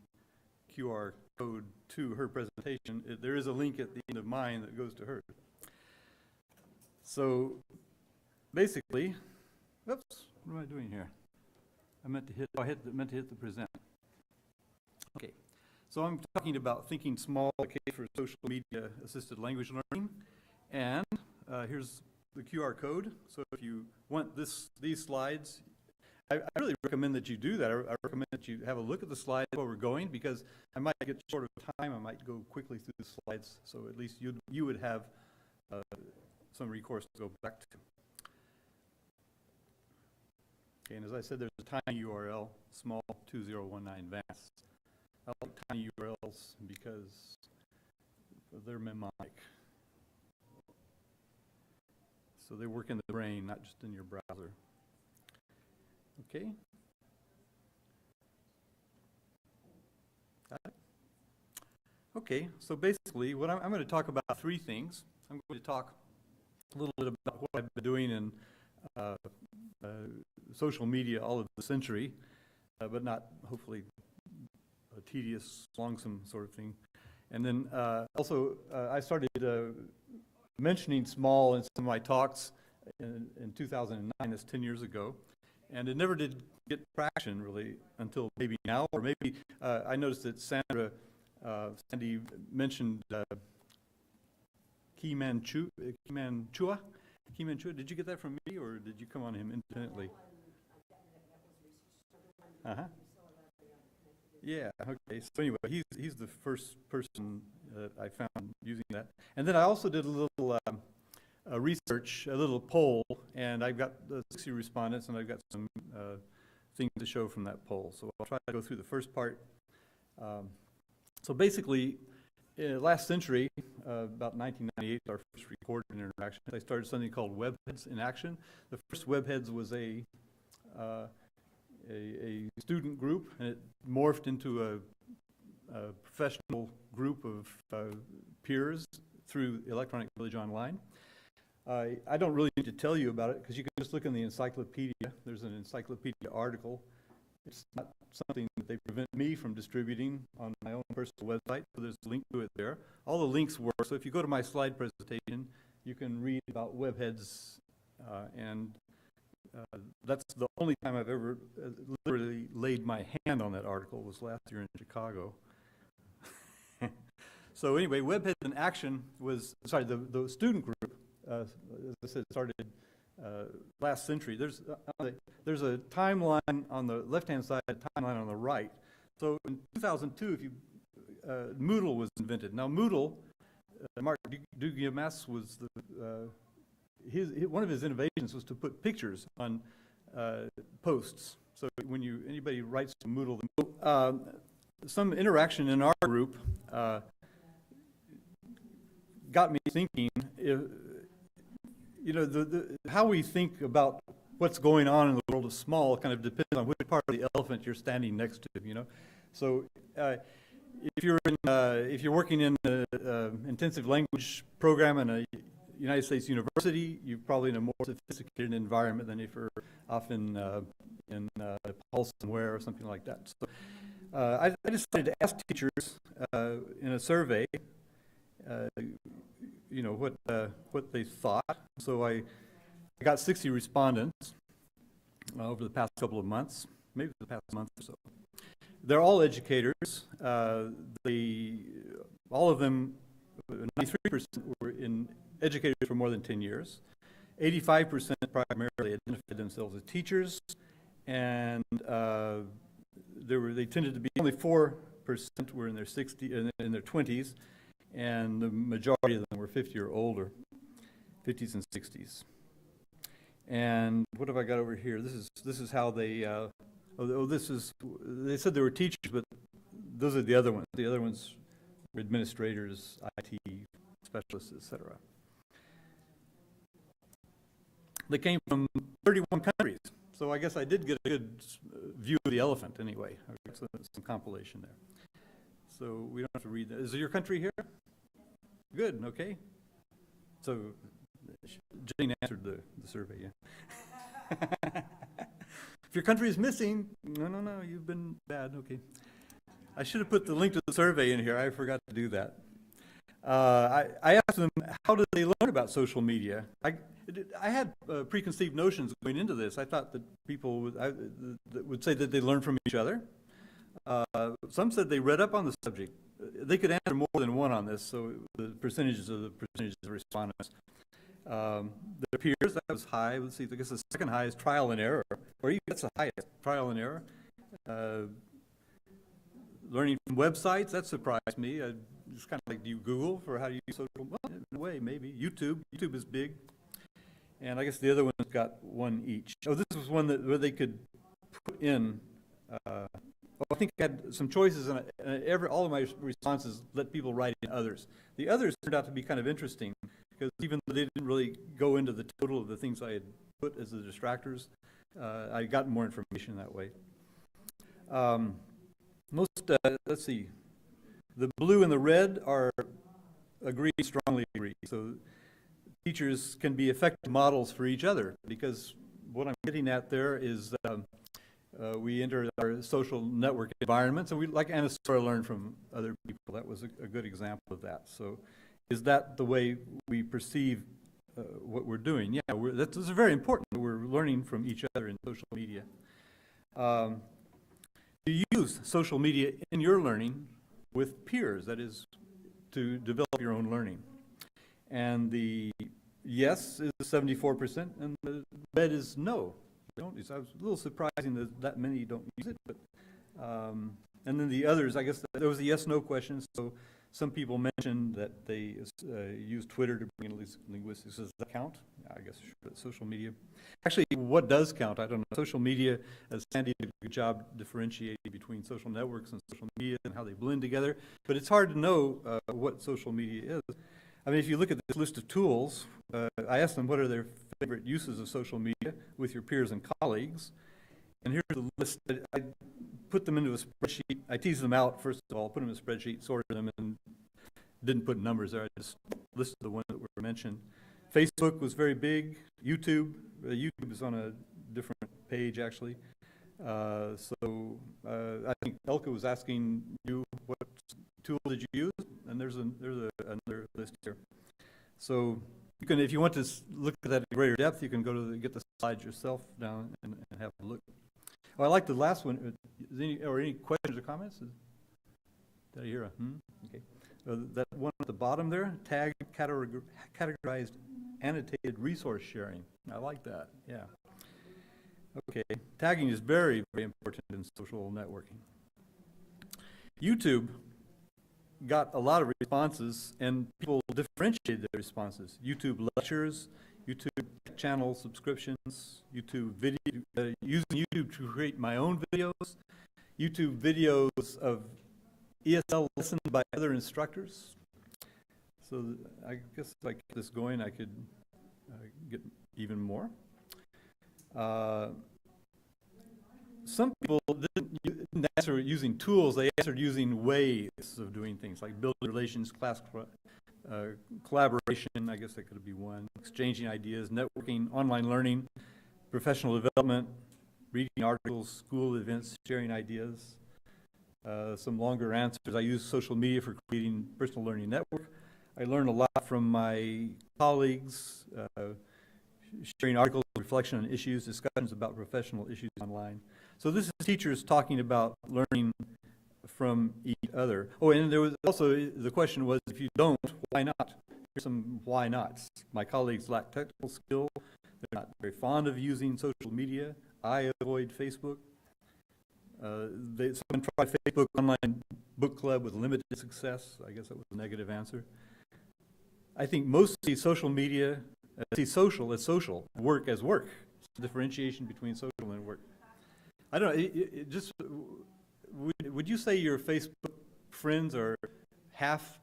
QR code to her presentation, there is a link at the end of mine that goes to her. So basically, oops, what am I doing here? I meant to hit the present. Okay, so I'm talking about thinking small, okay, for social media assisted language learning, and here's the QR code. So if you want these slides, I really recommend that you do that. I recommend that you have a look at the slides while we're going, because I might get short of time. I might go quickly through the slides, so at least you would have some recourse to go back to. Okay, and as I said, there's a tiny URL, small 2019 Vance. I like tiny URLs because they're mnemonic. So they work in the brain, not just in your browser. Okay. Got it? Okay, so basically what I'm going to talk about three things. I'm going to talk a little bit about what I've been doing in social media all of the century, but not hopefully a tedious, longsome sort of thing. And then also I started mentioning small in some of my talks in 2009, that's 10 years ago, and it never did get traction really until maybe now, or maybe I noticed that Sandy mentioned Kimanchua. Did you get that from me, or did you come on him independently? Uh-huh. Yeah, okay. So anyway, he's the first person that I found using that. And then I also did a little research, a little poll, and I've got 60 respondents, and I've got some things to show from that poll. So I'll try to go through the first part. So basically, last century, about 1998, our first recorded interaction, I started something called Webheads in Action. The first Webheads was a student group, and it morphed into a professional group of peers through Electronic Village Online. I don't really need to tell you about it, because you can just look in the encyclopedia. There's an encyclopedia article. It's not something that they prevent me from distributing on my own personal website, so there's a link to it there. All the links work, so if you go to my slide presentation, you can read about Webheads, and that's the only time I've ever literally laid my hand on that article, was last year in Chicago. So anyway, Webheads in Action was, sorry, the student group, as I said, started last century. There's a timeline on the left-hand side, a timeline on the right. So in 2002, Moodle was invented. Now Moodle, Mark Duguay-Mas was one of his innovations was to put pictures on posts. So when anybody writes to Moodle, some interaction in our group got me thinking. How we think about what's going on in the world of small kind of depends on which part of the elephant you're standing next to. So if you're working in an intensive language program in a United States university, you're probably in a more sophisticated environment than if you're off in Nepal somewhere or something like that. So I decided to ask teachers in a survey, what they thought. So I got 60 respondents over the past couple of months, maybe the past month or so. They're all educators. All of them, 93% were educators for more than 10 years. 85% primarily identified themselves as teachers, and they tended to be only 4% were in their 20s, and the majority of them were 50 or older, 50s and 60s. And what have I got over here? This is how they. They said they were teachers, but those are the other ones. The other ones were administrators, IT specialists, etc. They came from 31 countries, so I guess I did get a good view of the elephant anyway. I got some compilation there. So we don't have to read that. Is your country here? Good, okay. So Jane answered the survey, yeah. If your country is missing, no, you've been bad, okay. I should have put the link to the survey in here. I forgot to do that. I asked them, how did they learn about social media? I had preconceived notions going into this. I thought that people would say that they learned from each other. Some said they read up on the subject. They could answer more than one on this, so the percentages of respondents. Their peers, that was high. Let's see, I guess the second high is trial and error, or even that's the highest, trial and error. Learning from websites, that surprised me. I just kind of like, do you Google for how to use social? Well, in a way, maybe. YouTube is big. And I guess the other ones got one each. Oh, this was one where they could put in, I think I had some choices, and all of my responses let people write in others. The others turned out to be kind of interesting, because even though they didn't really go into the total of the things I had put as the distractors, I got more information that way. Let's see, the blue and the red are strongly agree. So teachers can be effective models for each other, because what I'm getting at there is we enter our social network environments, and we, like Anna Sora, learn from other people. That was a good example of that. So is that the way we perceive what we're doing? Yeah, that's very important. We're learning from each other in social media. Do you use social media in your learning with peers, that is, to develop your own learning? And the yes is 74%, and the red is no. They don't use. I was a little surprising that many don't use it, but and then the others, I guess there was a yes/no question. So some people mentioned that they use Twitter to bring in linguistics. Does that count? Yeah, I guess sure. Social media. Actually, what does count? I don't know. Social media, as Sandy did a good job differentiating between social networks and social media and how they blend together. But it's hard to know what social media is. I mean, if you look at this list of tools, I asked them what are their favorite uses of social media with your peers and colleagues. And here's the list. I put them into a spreadsheet. I teased them out, first of all, put them in a spreadsheet, sorted them, and didn't put numbers there. I just listed the ones that were mentioned. Facebook was very big. YouTube is on a different page, actually. I think Elka was asking you, what tool did you use? And there's another list here. So you can, if you want to look at that in greater depth, you can go to get the slides yourself down and have a look. Oh, I like the last one. Any questions or comments? Did I hear a Okay. That one at the bottom there, tagged, categorized, annotated resource sharing. I like that, yeah. Okay, tagging is very, very important in social networking. YouTube got a lot of responses, and people differentiated their responses. YouTube lectures, YouTube channel subscriptions, YouTube video, using YouTube to create my own videos, YouTube videos of ESL lessons by other instructors. So I guess if I keep this going, I could get even more. Some people didn't answer using tools, they answered using ways of doing things, like building relations, class collaboration, I guess that could be one, exchanging ideas, networking, online learning, professional development, reading articles, school events, sharing ideas. Some longer answers. I use social media for creating personal learning network. I learn a lot from my colleagues, sharing articles, reflection on issues, discussions about professional issues online. So this is teachers talking about learning from each other. Oh, and there was also, the question was, if you don't, why not? Here's some why nots. My colleagues lack technical skill. They're not very fond of using social media. I avoid Facebook. Someone tried Facebook online book club with limited success. I guess that was a negative answer. I think mostly social media, see social as social, work as work. It's the differentiation between social and work. I don't know, would you say your Facebook friends are half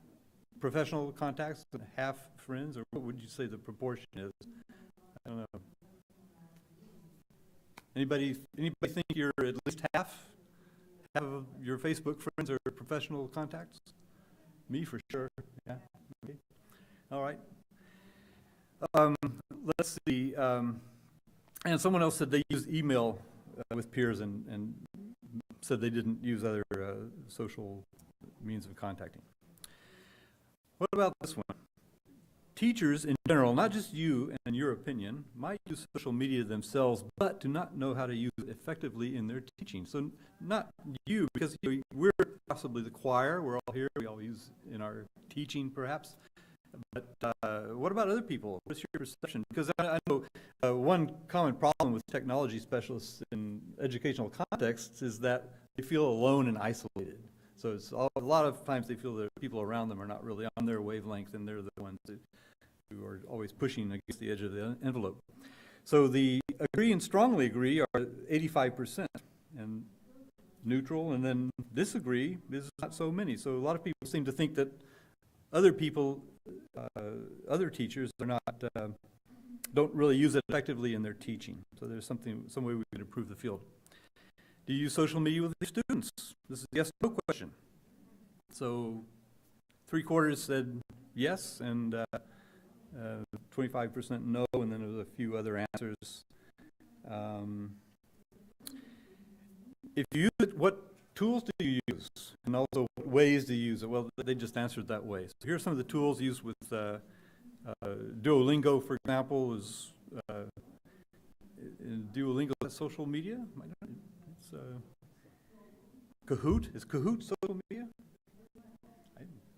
professional contacts and half friends, or what would you say the proportion is? I don't know. Anybody think you're at least half of your Facebook friends are professional contacts? Me for sure. Yeah. Okay. All right. Let's see. And someone else said they use email with peers and said they didn't use other social means of contacting. What about this one? Teachers in general, not just you and your opinion, might use social media themselves, but do not know how to use it effectively in their teaching. So not you, because we're possibly the choir, we're all here, we all use in our teaching perhaps, But what about other people? What's your perception? Because I know one common problem with technology specialists in educational contexts is that they feel alone and isolated. So it's a lot of times they feel that people around them are not really on their wavelength, and they're the ones who are always pushing against the edge of the envelope. So the agree and strongly agree are 85%, and neutral, and then disagree is not so many. So a lot of people seem to think that other people, other teachers are not, don't really use it effectively in their teaching. So there's some way we could improve the field. Do you use social media with your students? This is a yes/no question. So 3/4 said yes, and 25% no, and then there was a few other answers. If you use it, what tools do you use? And also, what ways do you use it? Well, they just answered that way. So here are some of the tools used with Duolingo, for example, is Duolingo social media? It's Kahoot. Is Kahoot social media?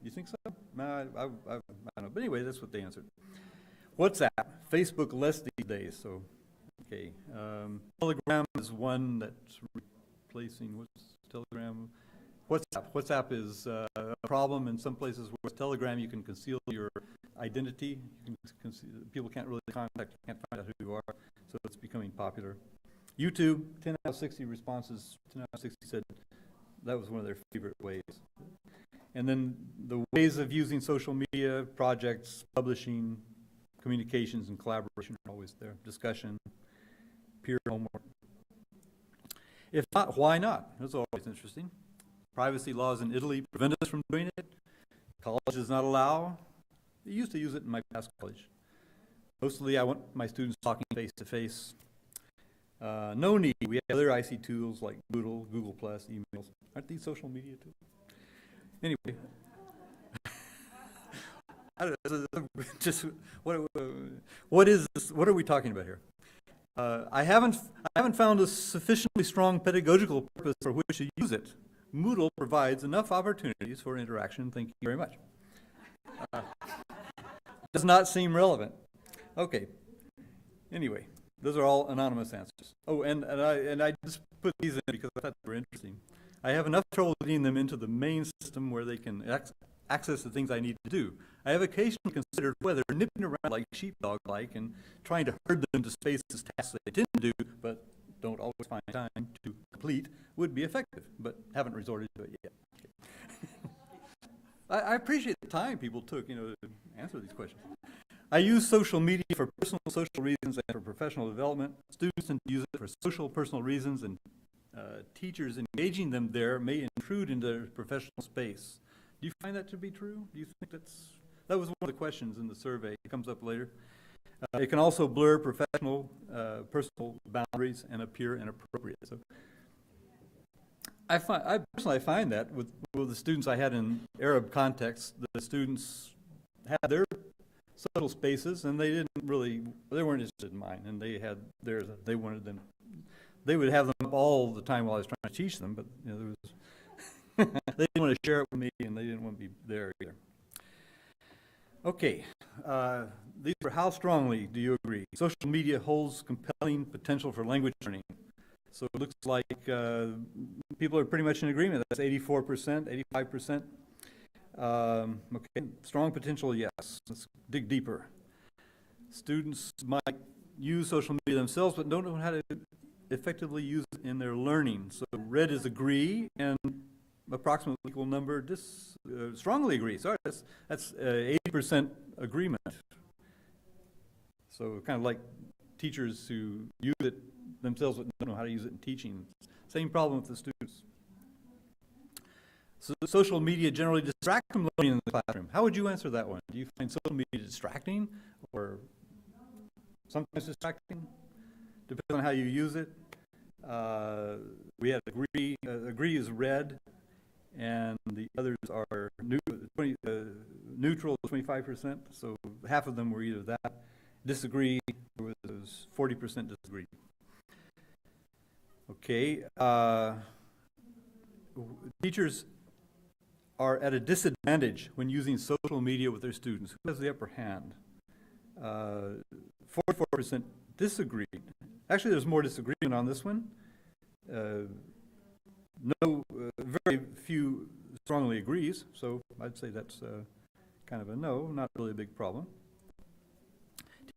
You think so? No, I don't know. But anyway, that's what they answered. WhatsApp, Facebook less these days. So, okay. Telegram is one that's replacing what's Telegram. WhatsApp is a problem in some places. Where Telegram, you can conceal your identity. You can people can't really contact you, can't find out who you are. So it's becoming popular. YouTube, 10 out of 60 responses. 10 out of 60 said that was one of their favorite ways. And then the ways of using social media, projects, publishing, communications, and collaboration are always there. Discussion, peer homework. If not, why not? That's always interesting. Privacy laws in Italy prevent us from doing it. College does not allow. I used to use it in my past college. Mostly I want my students talking face to face. No need. We have other IC tools like Moodle, Google+, emails. Aren't these social media tools? Anyway. I don't know, just what is this? What are we talking about here? I haven't found a sufficiently strong pedagogical purpose for which to use it. Moodle provides enough opportunities for interaction. Thank you very much. Does not seem relevant. Okay. Anyway, those are all anonymous answers. Oh, and I just put these in because I thought they were interesting. I have enough trouble getting them into the main system where they can access the things I need to do. I have occasionally considered whether nipping around like sheepdog-like and trying to herd them into spaces tasks they tend to do, but don't always find time to complete, would be effective, but haven't resorted to it yet. Okay. I appreciate the time people took, to answer these questions. I use social media for personal social reasons and for professional development. Students tend to use it for social personal reasons, and teachers engaging them there may intrude into their professional space. Do you find that to be true? Do you think that was one of the questions in the survey? It comes up later. It can also blur professional, personal boundaries and appear inappropriate. So I personally find that with the students I had in Arab contexts, the students had their social spaces, and they weren't interested in mine, and they had theirs. They would have them up all the time while I was trying to teach them, but there was they didn't want to share it with me, and they didn't want to be there either. Okay, these are how strongly do you agree? Social media holds compelling potential for language learning. So it looks like people are pretty much in agreement. That's 84%, 85%. Okay, strong potential, yes. Let's dig deeper. Students might use social media themselves, but don't know how to effectively use it in their learning. So red is agree, and approximately equal number strongly agree. Sorry, that's 80% agreement. So kind of like teachers who use it themselves but don't know how to use it in teaching. Same problem with the students. So social media generally distract from learning in the classroom. How would you answer that one? Do you find social media distracting or sometimes distracting? Depends on how you use it. We had agree. Agree is red, and the others are neutral, 25%. So half of them were either that. Disagree was 40% disagree. Okay. Teachers are at a disadvantage when using social media with their students. Who has the upper hand? 44% disagreed. Actually, there's more disagreement on this one. Very few strongly agrees, so I'd say that's kind of a no, not really a big problem.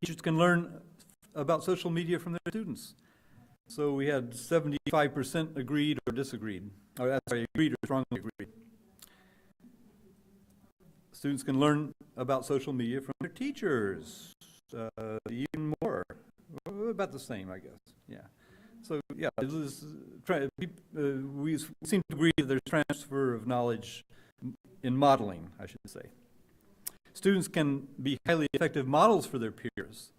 Teachers can learn about social media from their students. So we had 75% agreed or disagreed. Or sorry, agreed or strongly agreed. Students can learn about social media from their teachers. Even more. About the same, I guess. Yeah. So yeah, we seem to agree that there's transfer of knowledge in modeling, I should say. Students can be highly effective models for their peers.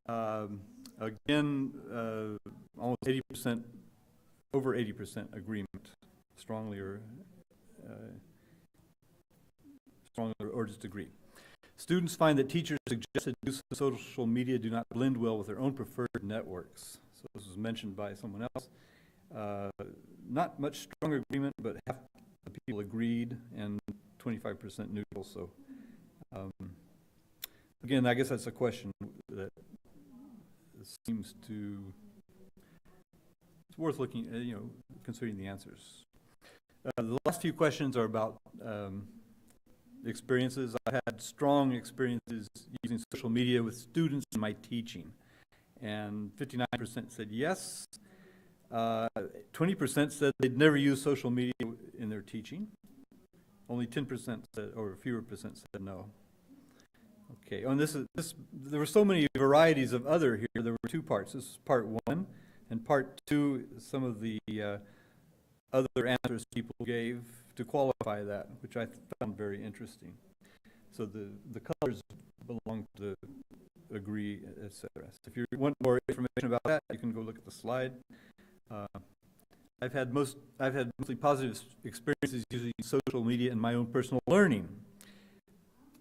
Again, almost 80%, over 80% agreement, strongly or just agree. Students find that teachers' suggested use of social media do not blend well with their own preferred networks. So this was mentioned by someone else. Not much strong agreement, but half the people agreed and 25% neutral. So again, I guess that's a question that seems to, it's worth looking at, considering the answers. The last few questions are about experiences. I had strong experiences using social media with students in my teaching, and 59% said yes. 20% said they'd never use social media in their teaching. Only 10% said, or fewer percent said no. Okay, and there were so many varieties of other here. There were two parts. This is part one, and part two, some of the other answers people gave to qualify that, which I found very interesting. So the colors belong to agree, etc. So if you want more information about that, you can go look at the slide. I've had mostly positive experiences using social media in my own personal learning.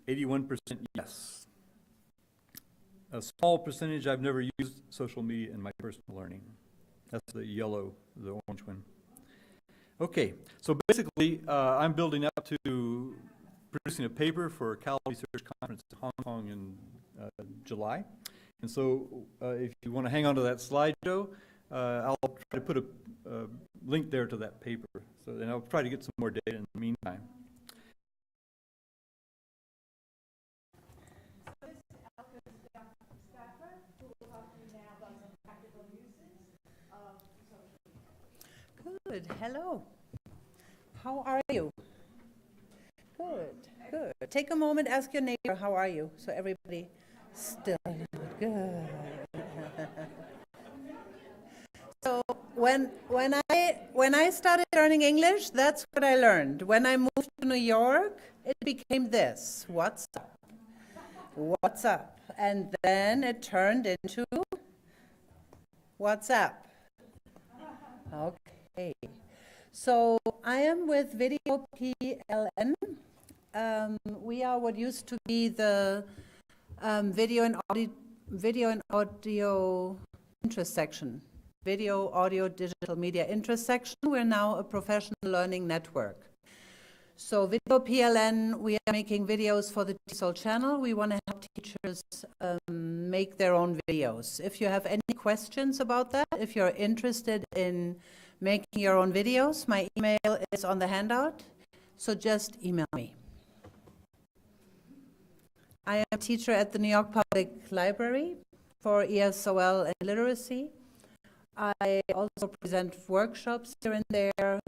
81% yes. A small percentage, I've never used social media in my personal learning. That's the yellow, the orange one. Okay, so basically, I'm building up to producing a paper for a Cal Research Conference in Hong Kong in July. And so if you want to hang on to that slide, Joe, I'll try to put a link there to that paper. So then I'll try to get some more data in the meantime.
Good. Hello. How are you? Good. Good. Take a moment, ask your neighbor, how are you? So everybody still good. So when I started learning English, that's what I learned. When I moved to New York, it became this. What's up? What's up? And then it turned into what's up? Okay. So I am with Video PLN. We are what used to be the video and audio intersection. Video, audio, digital media intersection. We're now a professional learning network. So Video PLN, we are making videos for the TESOL channel. We want to help teachers make their own videos. If you have any questions about that, if you're interested in making your own videos, my email is on the handout, so just email me. I am a teacher at the New York Public Library for ESOL and literacy. I also present workshops here and there,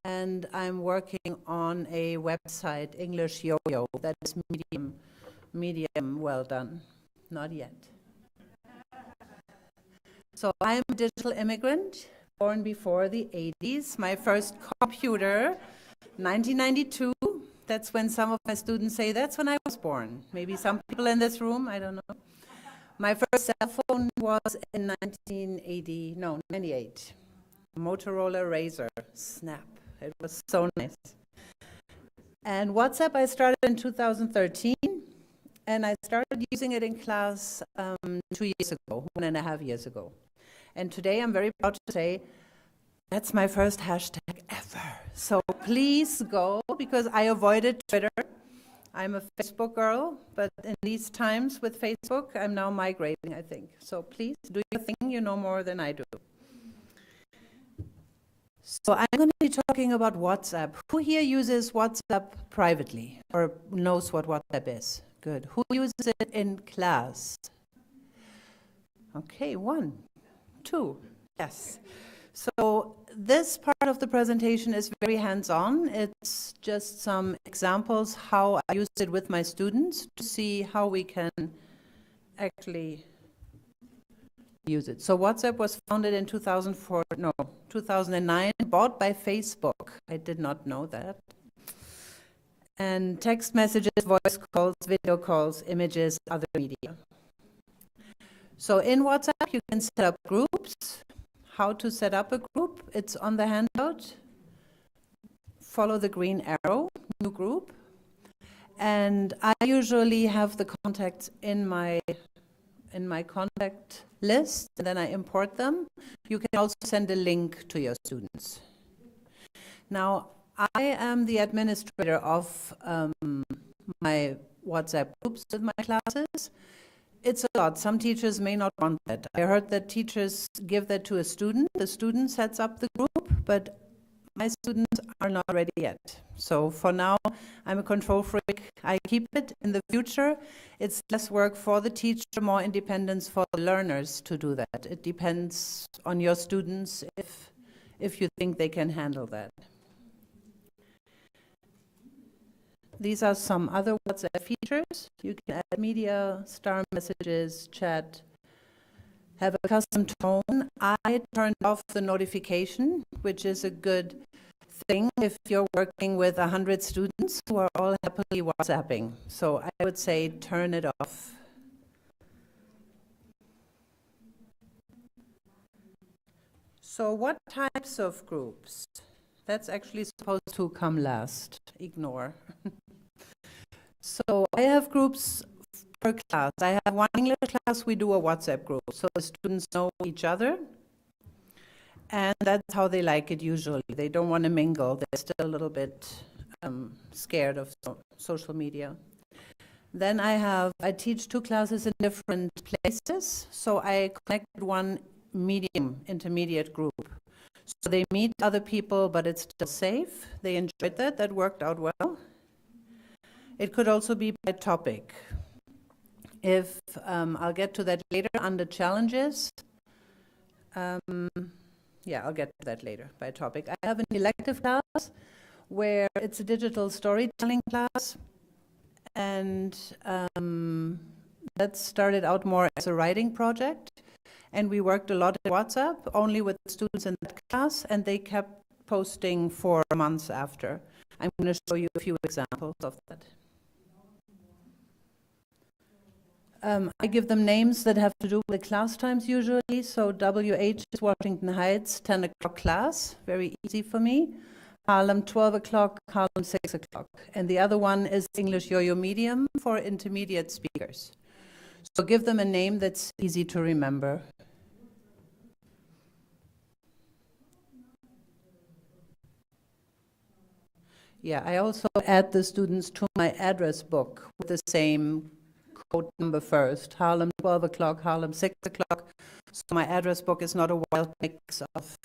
and I'm working on a website, English Yo-Yo, that is medium well done. Not yet. So I'm a digital immigrant, born before the 80s. My first computer, 1992. That's when some of my students say, that's when I was born. Maybe some people in this room, I don't know. My first cell phone was in 98. Motorola Razr, Snap. It was so nice. And WhatsApp I started in 2013, and I started using it in class 2 years ago, 1.5 years ago. And today I'm very proud to say that's my first hashtag ever. So please go, because I avoided Twitter. I'm a Facebook girl, but in these times with Facebook, I'm now migrating, I think. So please do your thing, you know more than I do. So I'm going to be talking about WhatsApp. Who here uses WhatsApp privately or knows what WhatsApp is? Good. Who uses it in class? Okay, 1, 2, yes. So this part of the presentation is very hands-on. It's just some examples how I used it with my students to see how we can actually use it. So WhatsApp was founded in 2009, bought by Facebook. I did not know that. And text messages, voice calls, video calls, images, other media. So in WhatsApp, you can set up groups. How to set up a group, it's on the handout. Follow the green arrow, new group. And I usually have the contacts in my contact list, and then I import them. You can also send a link to your students. Now, I am the administrator of my WhatsApp groups with my classes. It's a lot. Some teachers may not want that. I heard that teachers give that to a student. The student sets up the group, but my students are not ready yet. So for now, I'm a control freak. I keep it. In the future, it's less work for the teacher, more independence for the learners to do that. It depends on your students if you think they can handle that. These are some other WhatsApp features. You can add media, star messages, chat, have a custom tone. I turned off the notification, which is a good thing if you're working with 100 students who are all happily WhatsApping. So I would say turn it off. So what types of groups? That's actually supposed to come last. Ignore. So I have groups per class. I have one English class, we do a WhatsApp group. So the students know each other. And that's how they like it usually. They don't want to mingle. They're still a little bit scared of social media. Then I teach 2 classes in different places. So I connected one intermediate group. So they meet other people, but it's still safe. They enjoyed that. That worked out well. It could also be by topic. If I'll get to that later under challenges. Yeah, I'll get to that later by topic. I have an elective class where it's a digital storytelling class. And that started out more as a writing project. And we worked a lot in WhatsApp, only with students in that class, and they kept posting for months after. I'm going to show you a few examples of that. I give them names that have to do with the class times usually. So WH is Washington Heights, 10 o'clock class, very easy for me. Harlem, 12 o'clock, Harlem, 6 o'clock. And the other one is English Yo-Yo Medium for intermediate speakers. So give them a name that's easy to remember. Yeah, I also add the students to my address book with the same code number first. Harlem, 12 o'clock, Harlem, 6 o'clock. So my address book is not a wild mix of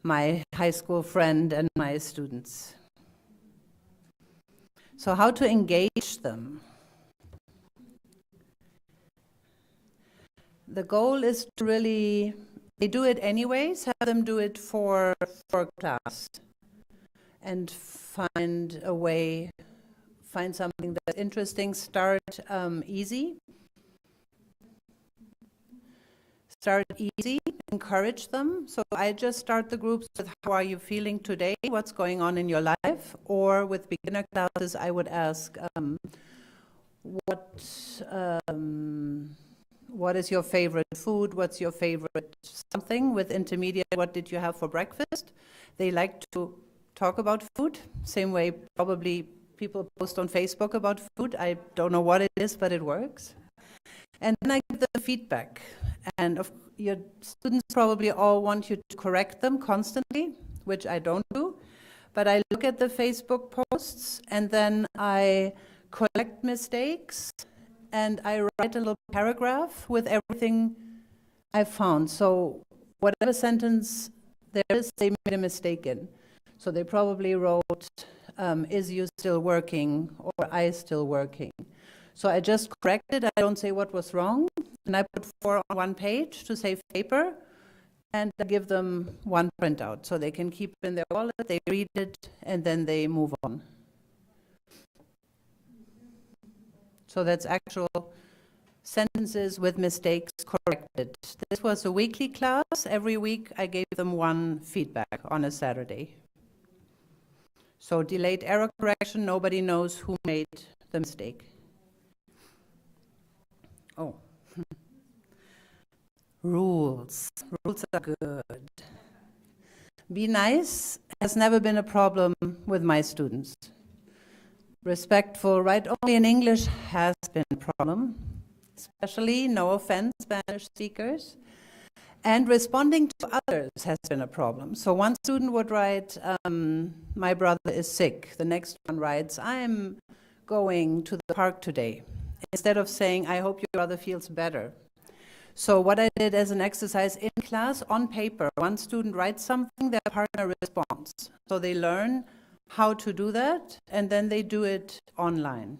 my high school friend and my students. So how to engage them? The goal is to really, they do it anyways, have them do it for class. And find a way, find something that's interesting, start easy. Start easy, encourage them. So I just start the groups with how are you feeling today, what's going on in your life, or with beginner classes I would ask what is your favorite food, what's your favorite something. With intermediate, what did you have for breakfast? They like to talk about food, same way probably people post on Facebook about food. I don't know what it is, but it works. And then I give them feedback. And your students probably all want you to correct them constantly, which I don't do. but I look at the Facebook posts and then I collect mistakes and I write a little paragraph with everything I found. So whatever sentence there is, they made a mistake in. So they probably wrote, is you still working, or I still working. So I just corrected, I don't say what was wrong, and I put 4 on one page to save paper, and I give them one printout, so they can keep it in their wallet, they read it, and then they move on. So that's actual sentences with mistakes corrected. This was a weekly class. Every week I gave them one feedback on a Saturday. So delayed error correction, nobody knows who made the mistake. Oh. Rules. Rules are good. Be nice has never been a problem with my students. Respectful, write only in English has been a problem, especially, no offense, Spanish speakers. And responding to others has been a problem. So one student would write, my brother is sick. The next one writes, I'm going to the park today, instead of saying, I hope your brother feels better. So what I did as an exercise in class, on paper, one student writes something, their partner responds. So they learn how to do that, and then they do it online.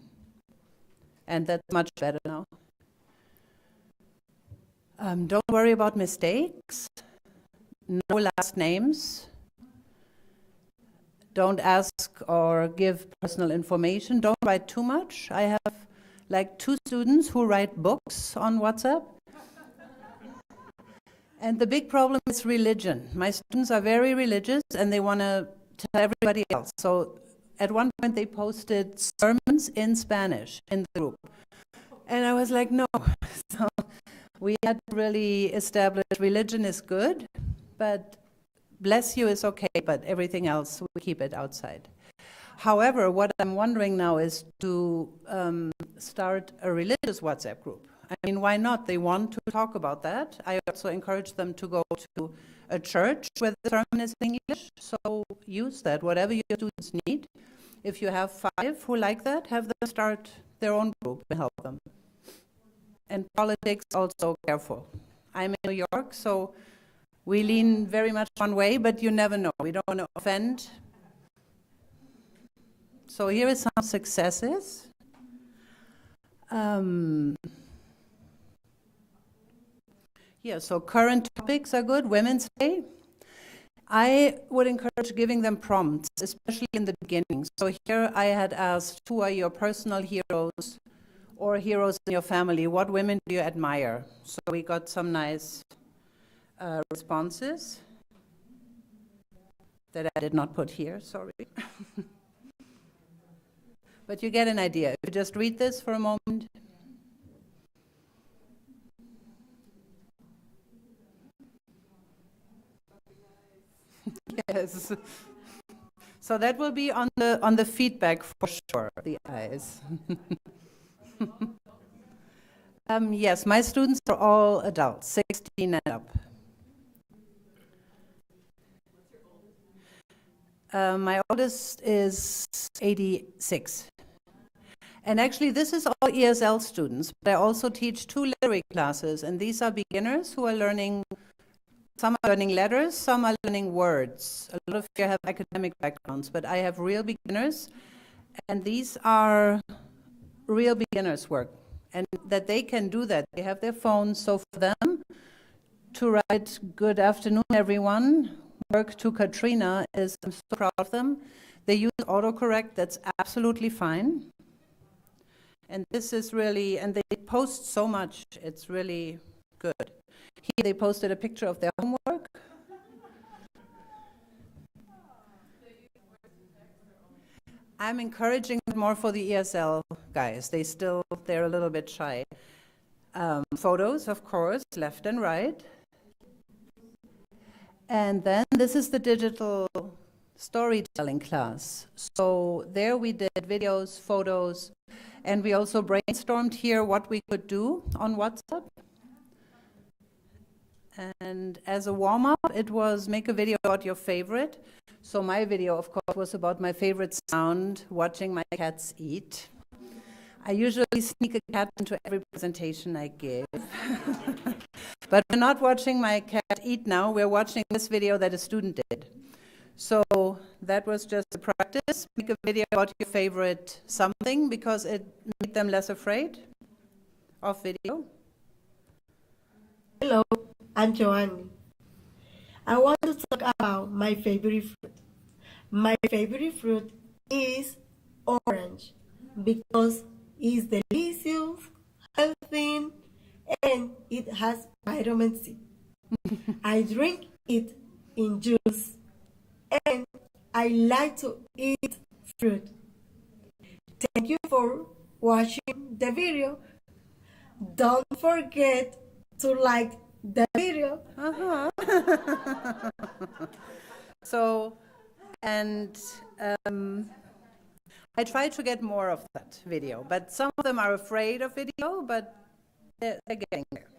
And that's much better now. Don't worry about mistakes. No last names. Don't ask or give personal information. Don't write too much. I have like 2 students who write books on WhatsApp. And the big problem is religion. My students are very religious and they want to tell everybody else. So at one point they posted sermons in Spanish in the group. And I was like, no. So we had to really establish religion is good, but bless you is okay, but everything else, we keep it outside. However, what I'm wondering now is to start a religious WhatsApp group. I mean, why not? They want to talk about that. I also encourage them to go to a church where the sermon is in English, so use that, whatever your students need. If you have 5 who like that, have them start their own group and help them. And politics, also careful. I'm in New York, so we lean very much one way, but you never know. We don't want to offend. So here are some successes. Yeah, so current topics are good. Women's Day. I would encourage giving them prompts, especially in the beginning. So here I had asked, who are your personal heroes or heroes in your family? What women do you admire? So we got some nice responses that I did not put here, sorry. But you get an idea. If you just read this for a moment. Yes. So that will be on the feedback for sure, the eyes. Yes, my students are all adults, 16 and up. My oldest is 86. And actually, this is all ESL students, but I also teach 2 literary classes, and these are beginners who are learning, some are learning letters, some are learning words. A lot of you have academic backgrounds, but I have real beginners, and these are real beginners' work, and that they can do that. They have their phones, so for them to write, good afternoon, everyone, work to Katrina, is, I'm so proud of them. They use autocorrect, that's absolutely fine. And this is really, and they post so much, it's really good. Here they posted a picture of their homework. I'm encouraging it more for the ESL guys. They're a little bit shy. Photos, of course, left and right. And then this is the digital storytelling class. So there we did videos, photos, and we also brainstormed here what we could do on WhatsApp. And as a warm-up, it was make a video about your favorite. So my video, of course, was about my favorite sound, watching my cats eat. I usually sneak a cat into every presentation I give. But we're not watching my cat eat now, we're watching this video that a student did. So that was just a practice. Make a video about your favorite something because it made them less afraid of video.
Hello, I'm Joanne. I want to talk about my favorite fruit. My favorite fruit is orange because it's delicious, healthy, and it has vitamin C. I drink it in juice, and I like to eat fruit. Thank you for watching the video. Don't forget to like the video.
So, and I try to get more of that video, but some of them are afraid of video, but they're getting there.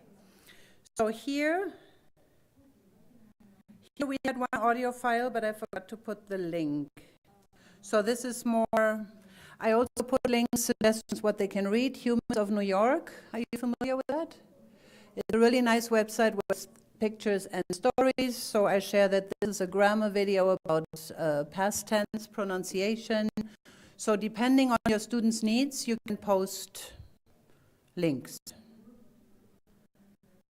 So here we had one audio file, but I forgot to put the link. So this is more, I also put links, suggestions, what they can read. Humans of New York, are you familiar with that? It's a really nice website with pictures and stories. So I share that this is a grammar video about past tense pronunciation. So depending on your students' needs, you can post links.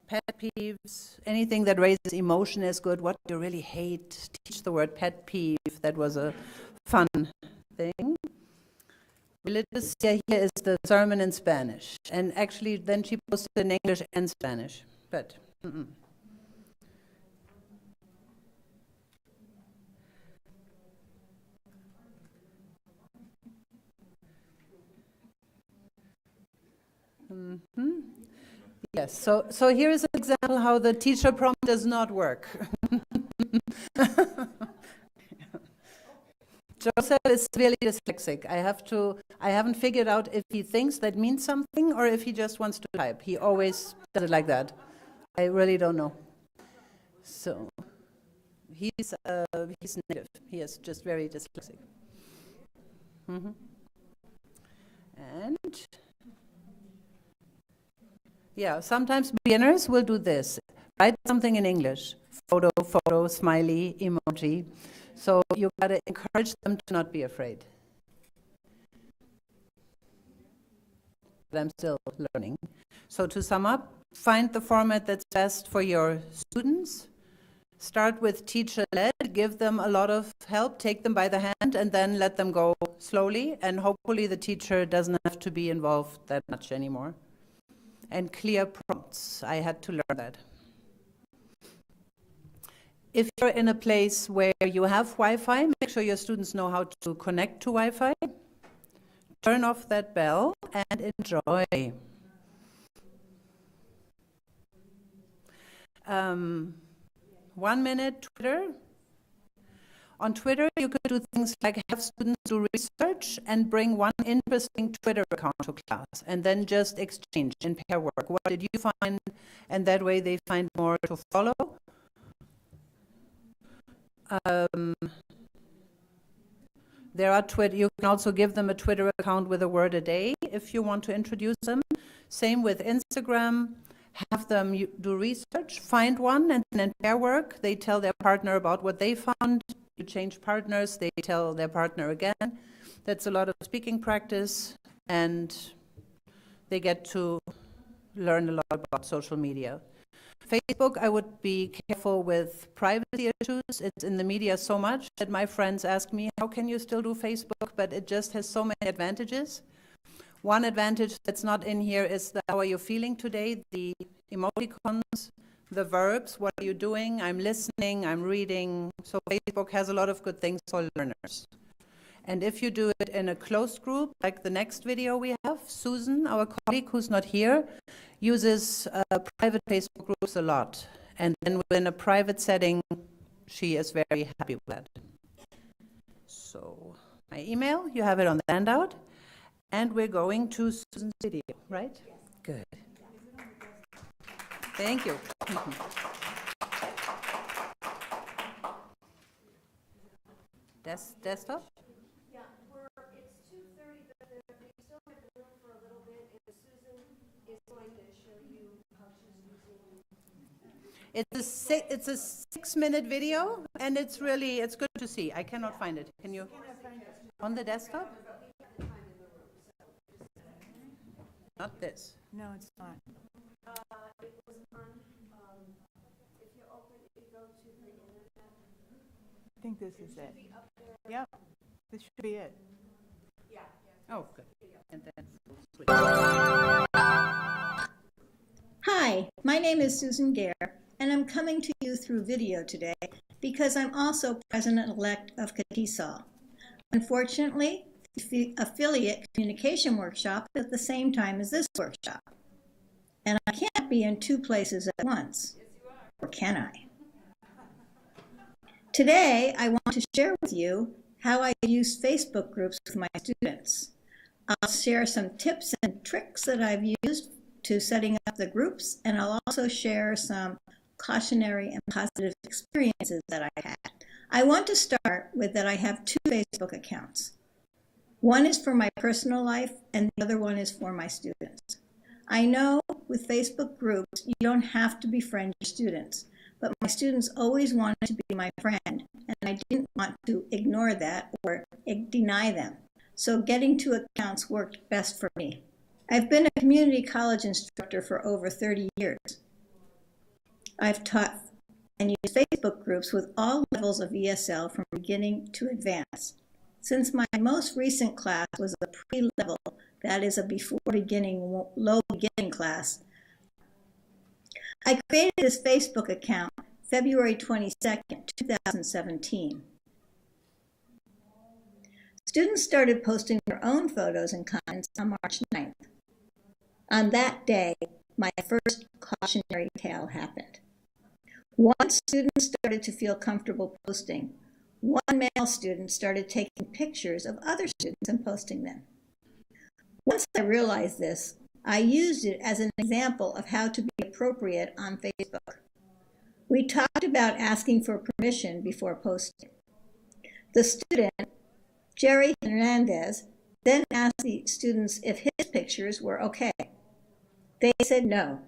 Pet peeves, anything that raises emotion is good. What do you really hate? Teach the word pet peeve. That was a fun thing. Religious, here is the sermon in Spanish. And actually, then she posted in English and Spanish. But, Yes, so here is an example how the teacher prompt does not work. Joseph is severely dyslexic. I haven't figured out if he thinks that means something or if he just wants to type. He always does it like that. I really don't know. So he's native. He is just very dyslexic. And yeah, sometimes beginners will do this. Write something in English. Photo, smiley, emoji. So you gotta encourage them to not be afraid. But I'm still learning. So to sum up, find the format that's best for your students. Start with teacher-led, give them a lot of help, take them by the hand, and then let them go slowly. And hopefully the teacher doesn't have to be involved that much anymore. And clear prompts. I had to learn that. If you're in a place where you have Wi-Fi, make sure your students know how to connect to Wi-Fi. Turn off that bell and enjoy. 1 minute Twitter. On Twitter, you could do things like have students do research and bring one interesting Twitter account to class, and then just exchange in pair work. What did you find? And that way they find more to follow. You can also give them a Twitter account with a word a day if you want to introduce them. Same with Instagram. Have them do research, find one, and then in pair work, they tell their partner about what they found. You change partners, they tell their partner again. That's a lot of speaking practice, and they get to learn a lot about social media. Facebook, I would be careful with privacy issues. It's in the media so much that my friends ask me, how can you still do Facebook? But it just has so many advantages. One advantage that's not in here is the how are you feeling today, the emoticons, the verbs, what are you doing, I'm listening, I'm reading. So Facebook has a lot of good things for learners. And if you do it in a closed group, like the next video we have, Susan, our colleague who's not here, uses private Facebook groups a lot. And then within a private setting, she is very happy with that. So my email, you have it on the handout. And we're going to Susan's video, right? Yes. Good. Thank you. Desktop?
Yeah, it's 2:30, but we still have room for a little bit, and Susan is going to show you how she's using.
It's a 6-minute video, and it's good to see. I cannot find it. Can you? On the desktop? Not this.
No, it's not.
It was on, if you open, if you go to the internet.
I think this is it. Yep, this should be it.
Oh, good. And then switch.
Hi, my name is Susan Gare, and I'm coming to you through video today because I'm also president-elect of TESOL. Unfortunately, the affiliate communication workshop is at the same time as this workshop. And I can't be in two places at once. Yes, you are. Or can I? Today, I want to share with you how I use Facebook groups with my students. I'll share some tips and tricks that I've used to setting up the groups, and I'll also share some cautionary and positive experiences that I had. I want to start with that I have 2 Facebook accounts. One is for my personal life, and the other one is for my students. I know with Facebook groups, you don't have to befriend your students, but my students always wanted to be my friend, and I didn't want to ignore that or deny them. So getting 2 accounts worked best for me. I've been a community college instructor for over 30 years. I've taught and used Facebook groups with all levels of ESL from beginning to advanced. Since my most recent class was a pre-level, that is a before beginning, low beginning class, I created this Facebook account February 22nd, 2017. Students started posting their own photos and comments on March 9th. On that day, my first cautionary tale happened. Once students started to feel comfortable posting, one male student started taking pictures of other students and posting them. Once I realized this, I used it as an example of how to be appropriate on Facebook. We talked about asking for permission before posting. The student, Jerry Hernandez, then asked the students if his pictures were okay. They said no,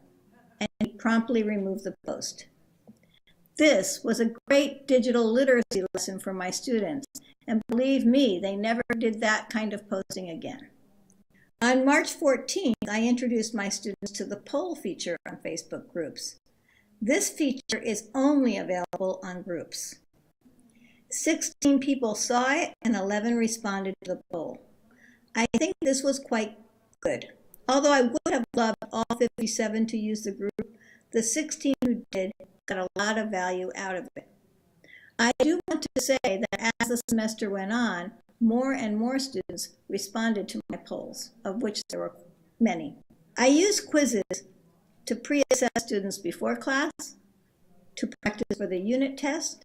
and he promptly removed the post. This was a great digital literacy lesson for my students, and believe me, they never did that kind of posting again. On March 14th, I introduced my students to the poll feature on Facebook groups. This feature is only available on groups. 16 people saw it and 11 responded to the poll. I think this was quite good. Although I would have loved all 57 to use the group, the 16 who did got a lot of value out of it. I do want to say that as the semester went on, more and more students responded to my polls, of which there were many. I used quizzes to pre-assess students before class, to practice for the unit test,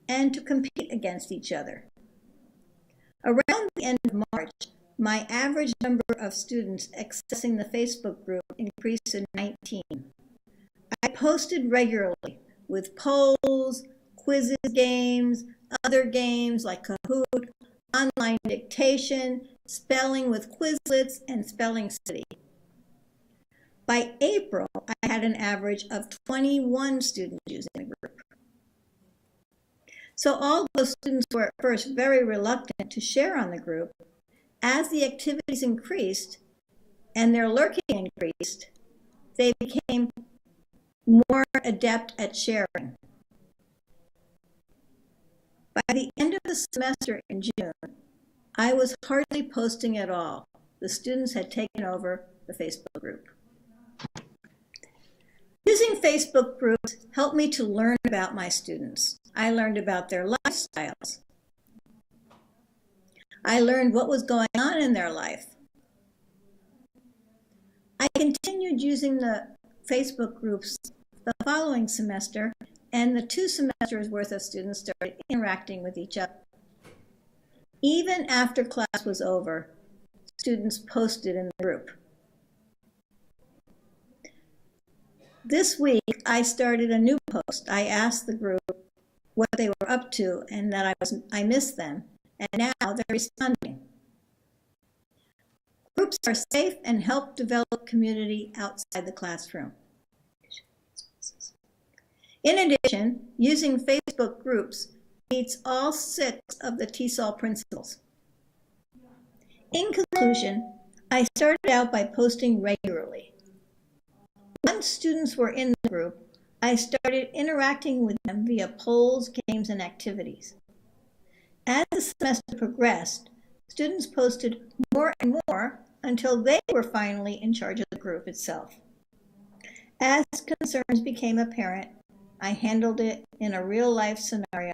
and to compete against each other. Around the end of March, my average number of students accessing the Facebook group increased to 19. I posted regularly with polls, quizzes, games, other games like Kahoot, online dictation, spelling with Quizlets, and Spelling City. By April, I had an average of 21 students using the group. So although students were at first very reluctant to share on the group, as the activities increased and their lurking increased, they became more adept at sharing. By the end of the semester in June, I was hardly posting at all. The students had taken over the Facebook group. Using Facebook groups helped me to learn about my students. I learned about their lifestyles. I learned what was going on in their life. I continued using the Facebook groups the following semester, and the 2 semesters worth of students started interacting with each other. Even after class was over, students posted in the group. This week, I started a new post. I asked the group, what they were up to and that I missed them, and now they're responding. Groups are safe and help develop community outside the classroom. In addition, using Facebook groups meets all 6 of the TESOL principles. In conclusion, I started out by posting regularly. Once students were in the group, I started interacting with them via polls, games, and activities. As the semester progressed, students posted more and more until they were finally in charge of the group itself. As concerns became apparent, I handled it in a real-life scenario,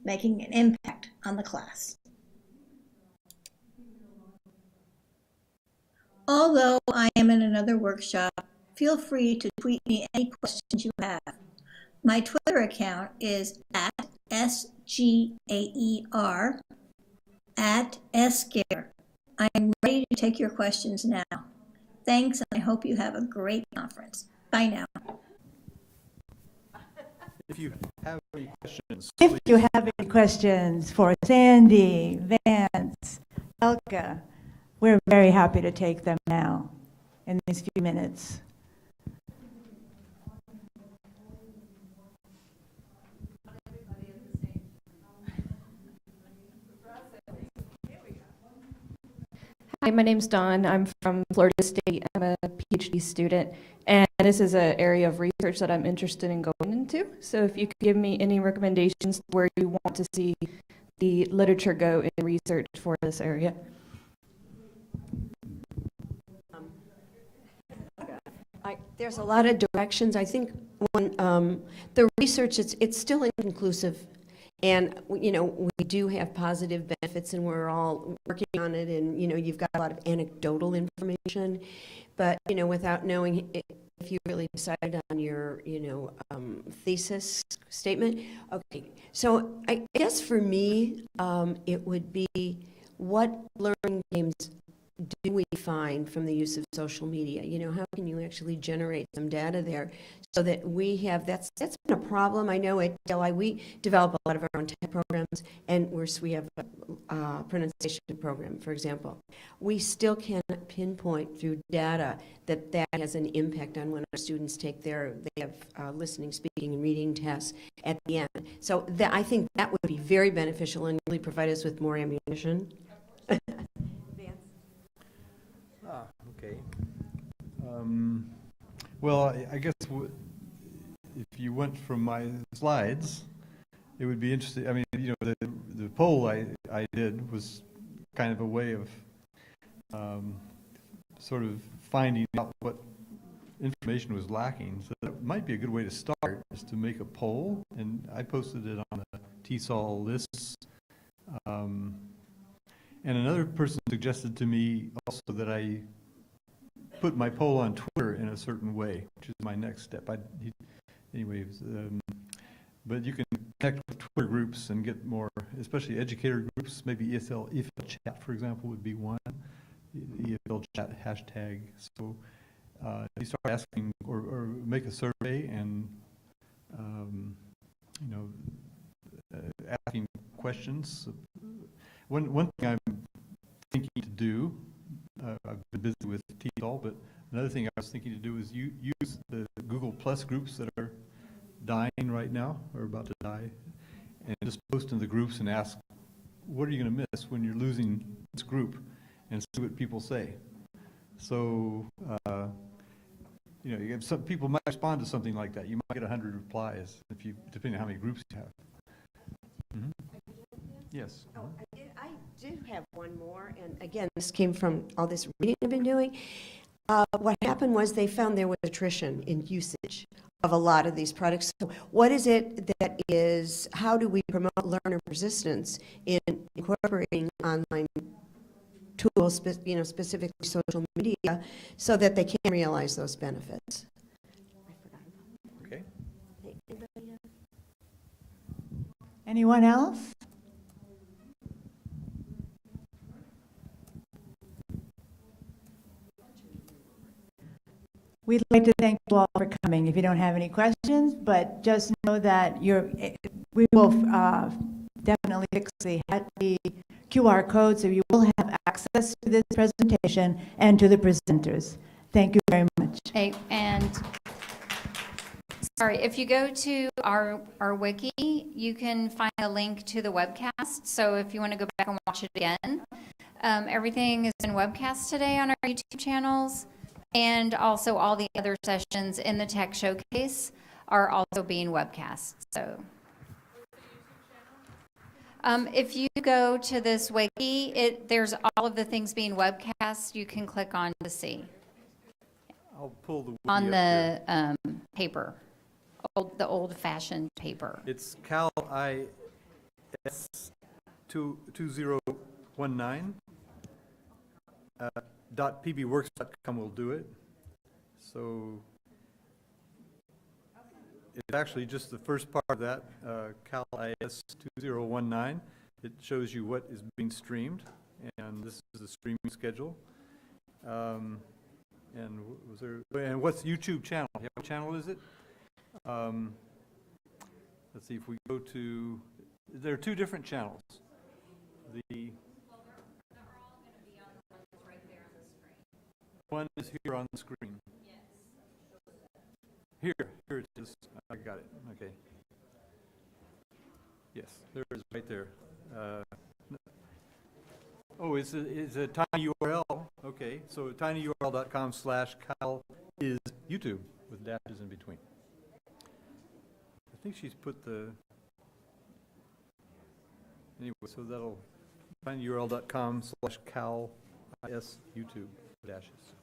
making an impact on the class. Although I am in another workshop, feel free to tweet me any questions you have. My Twitter account is @SGAER, @SGARE. I am ready to take your questions now. Thanks, and I hope you have a great conference. Bye now.
If you have any questions,
If you have any questions for Sandy, Vance, Elka, we're very happy to take them now in these few minutes.
Hi, my name's Dawn. I'm from Florida State. I'm a PhD student, and this is an area of research that I'm interested in going into. So if you could give me any recommendations where you want to see the literature go in research for this area.
There's a lot of directions. I think when the research, it's still inconclusive. And, you know, we do have positive benefits and we're all working on it. And, you know, you've got a lot of anecdotal information, but, you know, without knowing if you really decided on your, you know, thesis statement. Okay, so I guess for me, it would be what learning games do we find from the use of social media? You know, how can you actually generate some data there so that we have, that's been a problem. I know at DLI we develop a lot of our own tech programs, and we have a pronunciation program, for example. We still cannot pinpoint through data that has an impact on when our students take they have listening, speaking, and reading tests at the end. So I think that would be very beneficial and really provide us with more ammunition.
Okay. Well, I guess if you went from my slides, it would be interesting. I mean, you know, the poll I did was kind of a way of sort of finding out what information was lacking. So that might be a good way to start, is to make a poll. And I posted it on the TESOL lists. And another person suggested to me also that I put my poll on Twitter in a certain way, which is my next step. Anyways, but you can connect with Twitter groups and get more, especially educator groups. Maybe EFL chat, for example, would be one. EFL chat hashtag. So you start asking or make a survey and you know, asking questions. One thing I'm thinking to do, I've been busy with TESOL, but another thing I was thinking to do is use the Google Plus groups that are dying right now, or about to die, and just post in the groups and ask, what are you going to miss when you're losing this group, and see what people say. So, you know, you have some people might respond to something like that. You might get 100 replies, depending on how many groups you have. Mm-hmm. Yes.
Oh, I do have one more, and again, this came from all this reading I've been doing. What happened was they found there was attrition in usage of a lot of these products. So what is it that is, how do we promote learner persistence in incorporating online tools, you know, specifically social media, so that they can realize those benefits?
Okay.
Anyone else? We'd like to thank you all for coming. If you don't have any questions, but just know that we will definitely fix the QR code, so you will have access to this presentation and to the presenters. Thank you very much.
Hey, and sorry, if you go to our wiki, you can find a link to the webcast. So if you want to go back and watch it again, everything has been webcast today on our YouTube channels, and also all the other sessions in the tech showcase are also being webcast. So if you go to this wiki, there's all of the things being webcast you can click on to see
I'll pull the wiki
on
up
the
here.
paper, the old-fashioned paper.
It's Cal IS 2019 .pbworks.com will do it. So it's actually just the first part of that, Cal IS 2019. It shows you what is being streamed, and this is the streaming schedule. And was there? And what's YouTube channel? What channel is it? Let's see if we go to. There are two different channels. The one is here on the screen. Here it is. I got it. Okay. Yes, there it is right there. Oh, it's a tiny URL. Okay, so tinyurl.com/Cal is YouTube with dashes in between. I think she's put the. Anyway, so that'll tinyurl.com/Cal is YouTube dashes.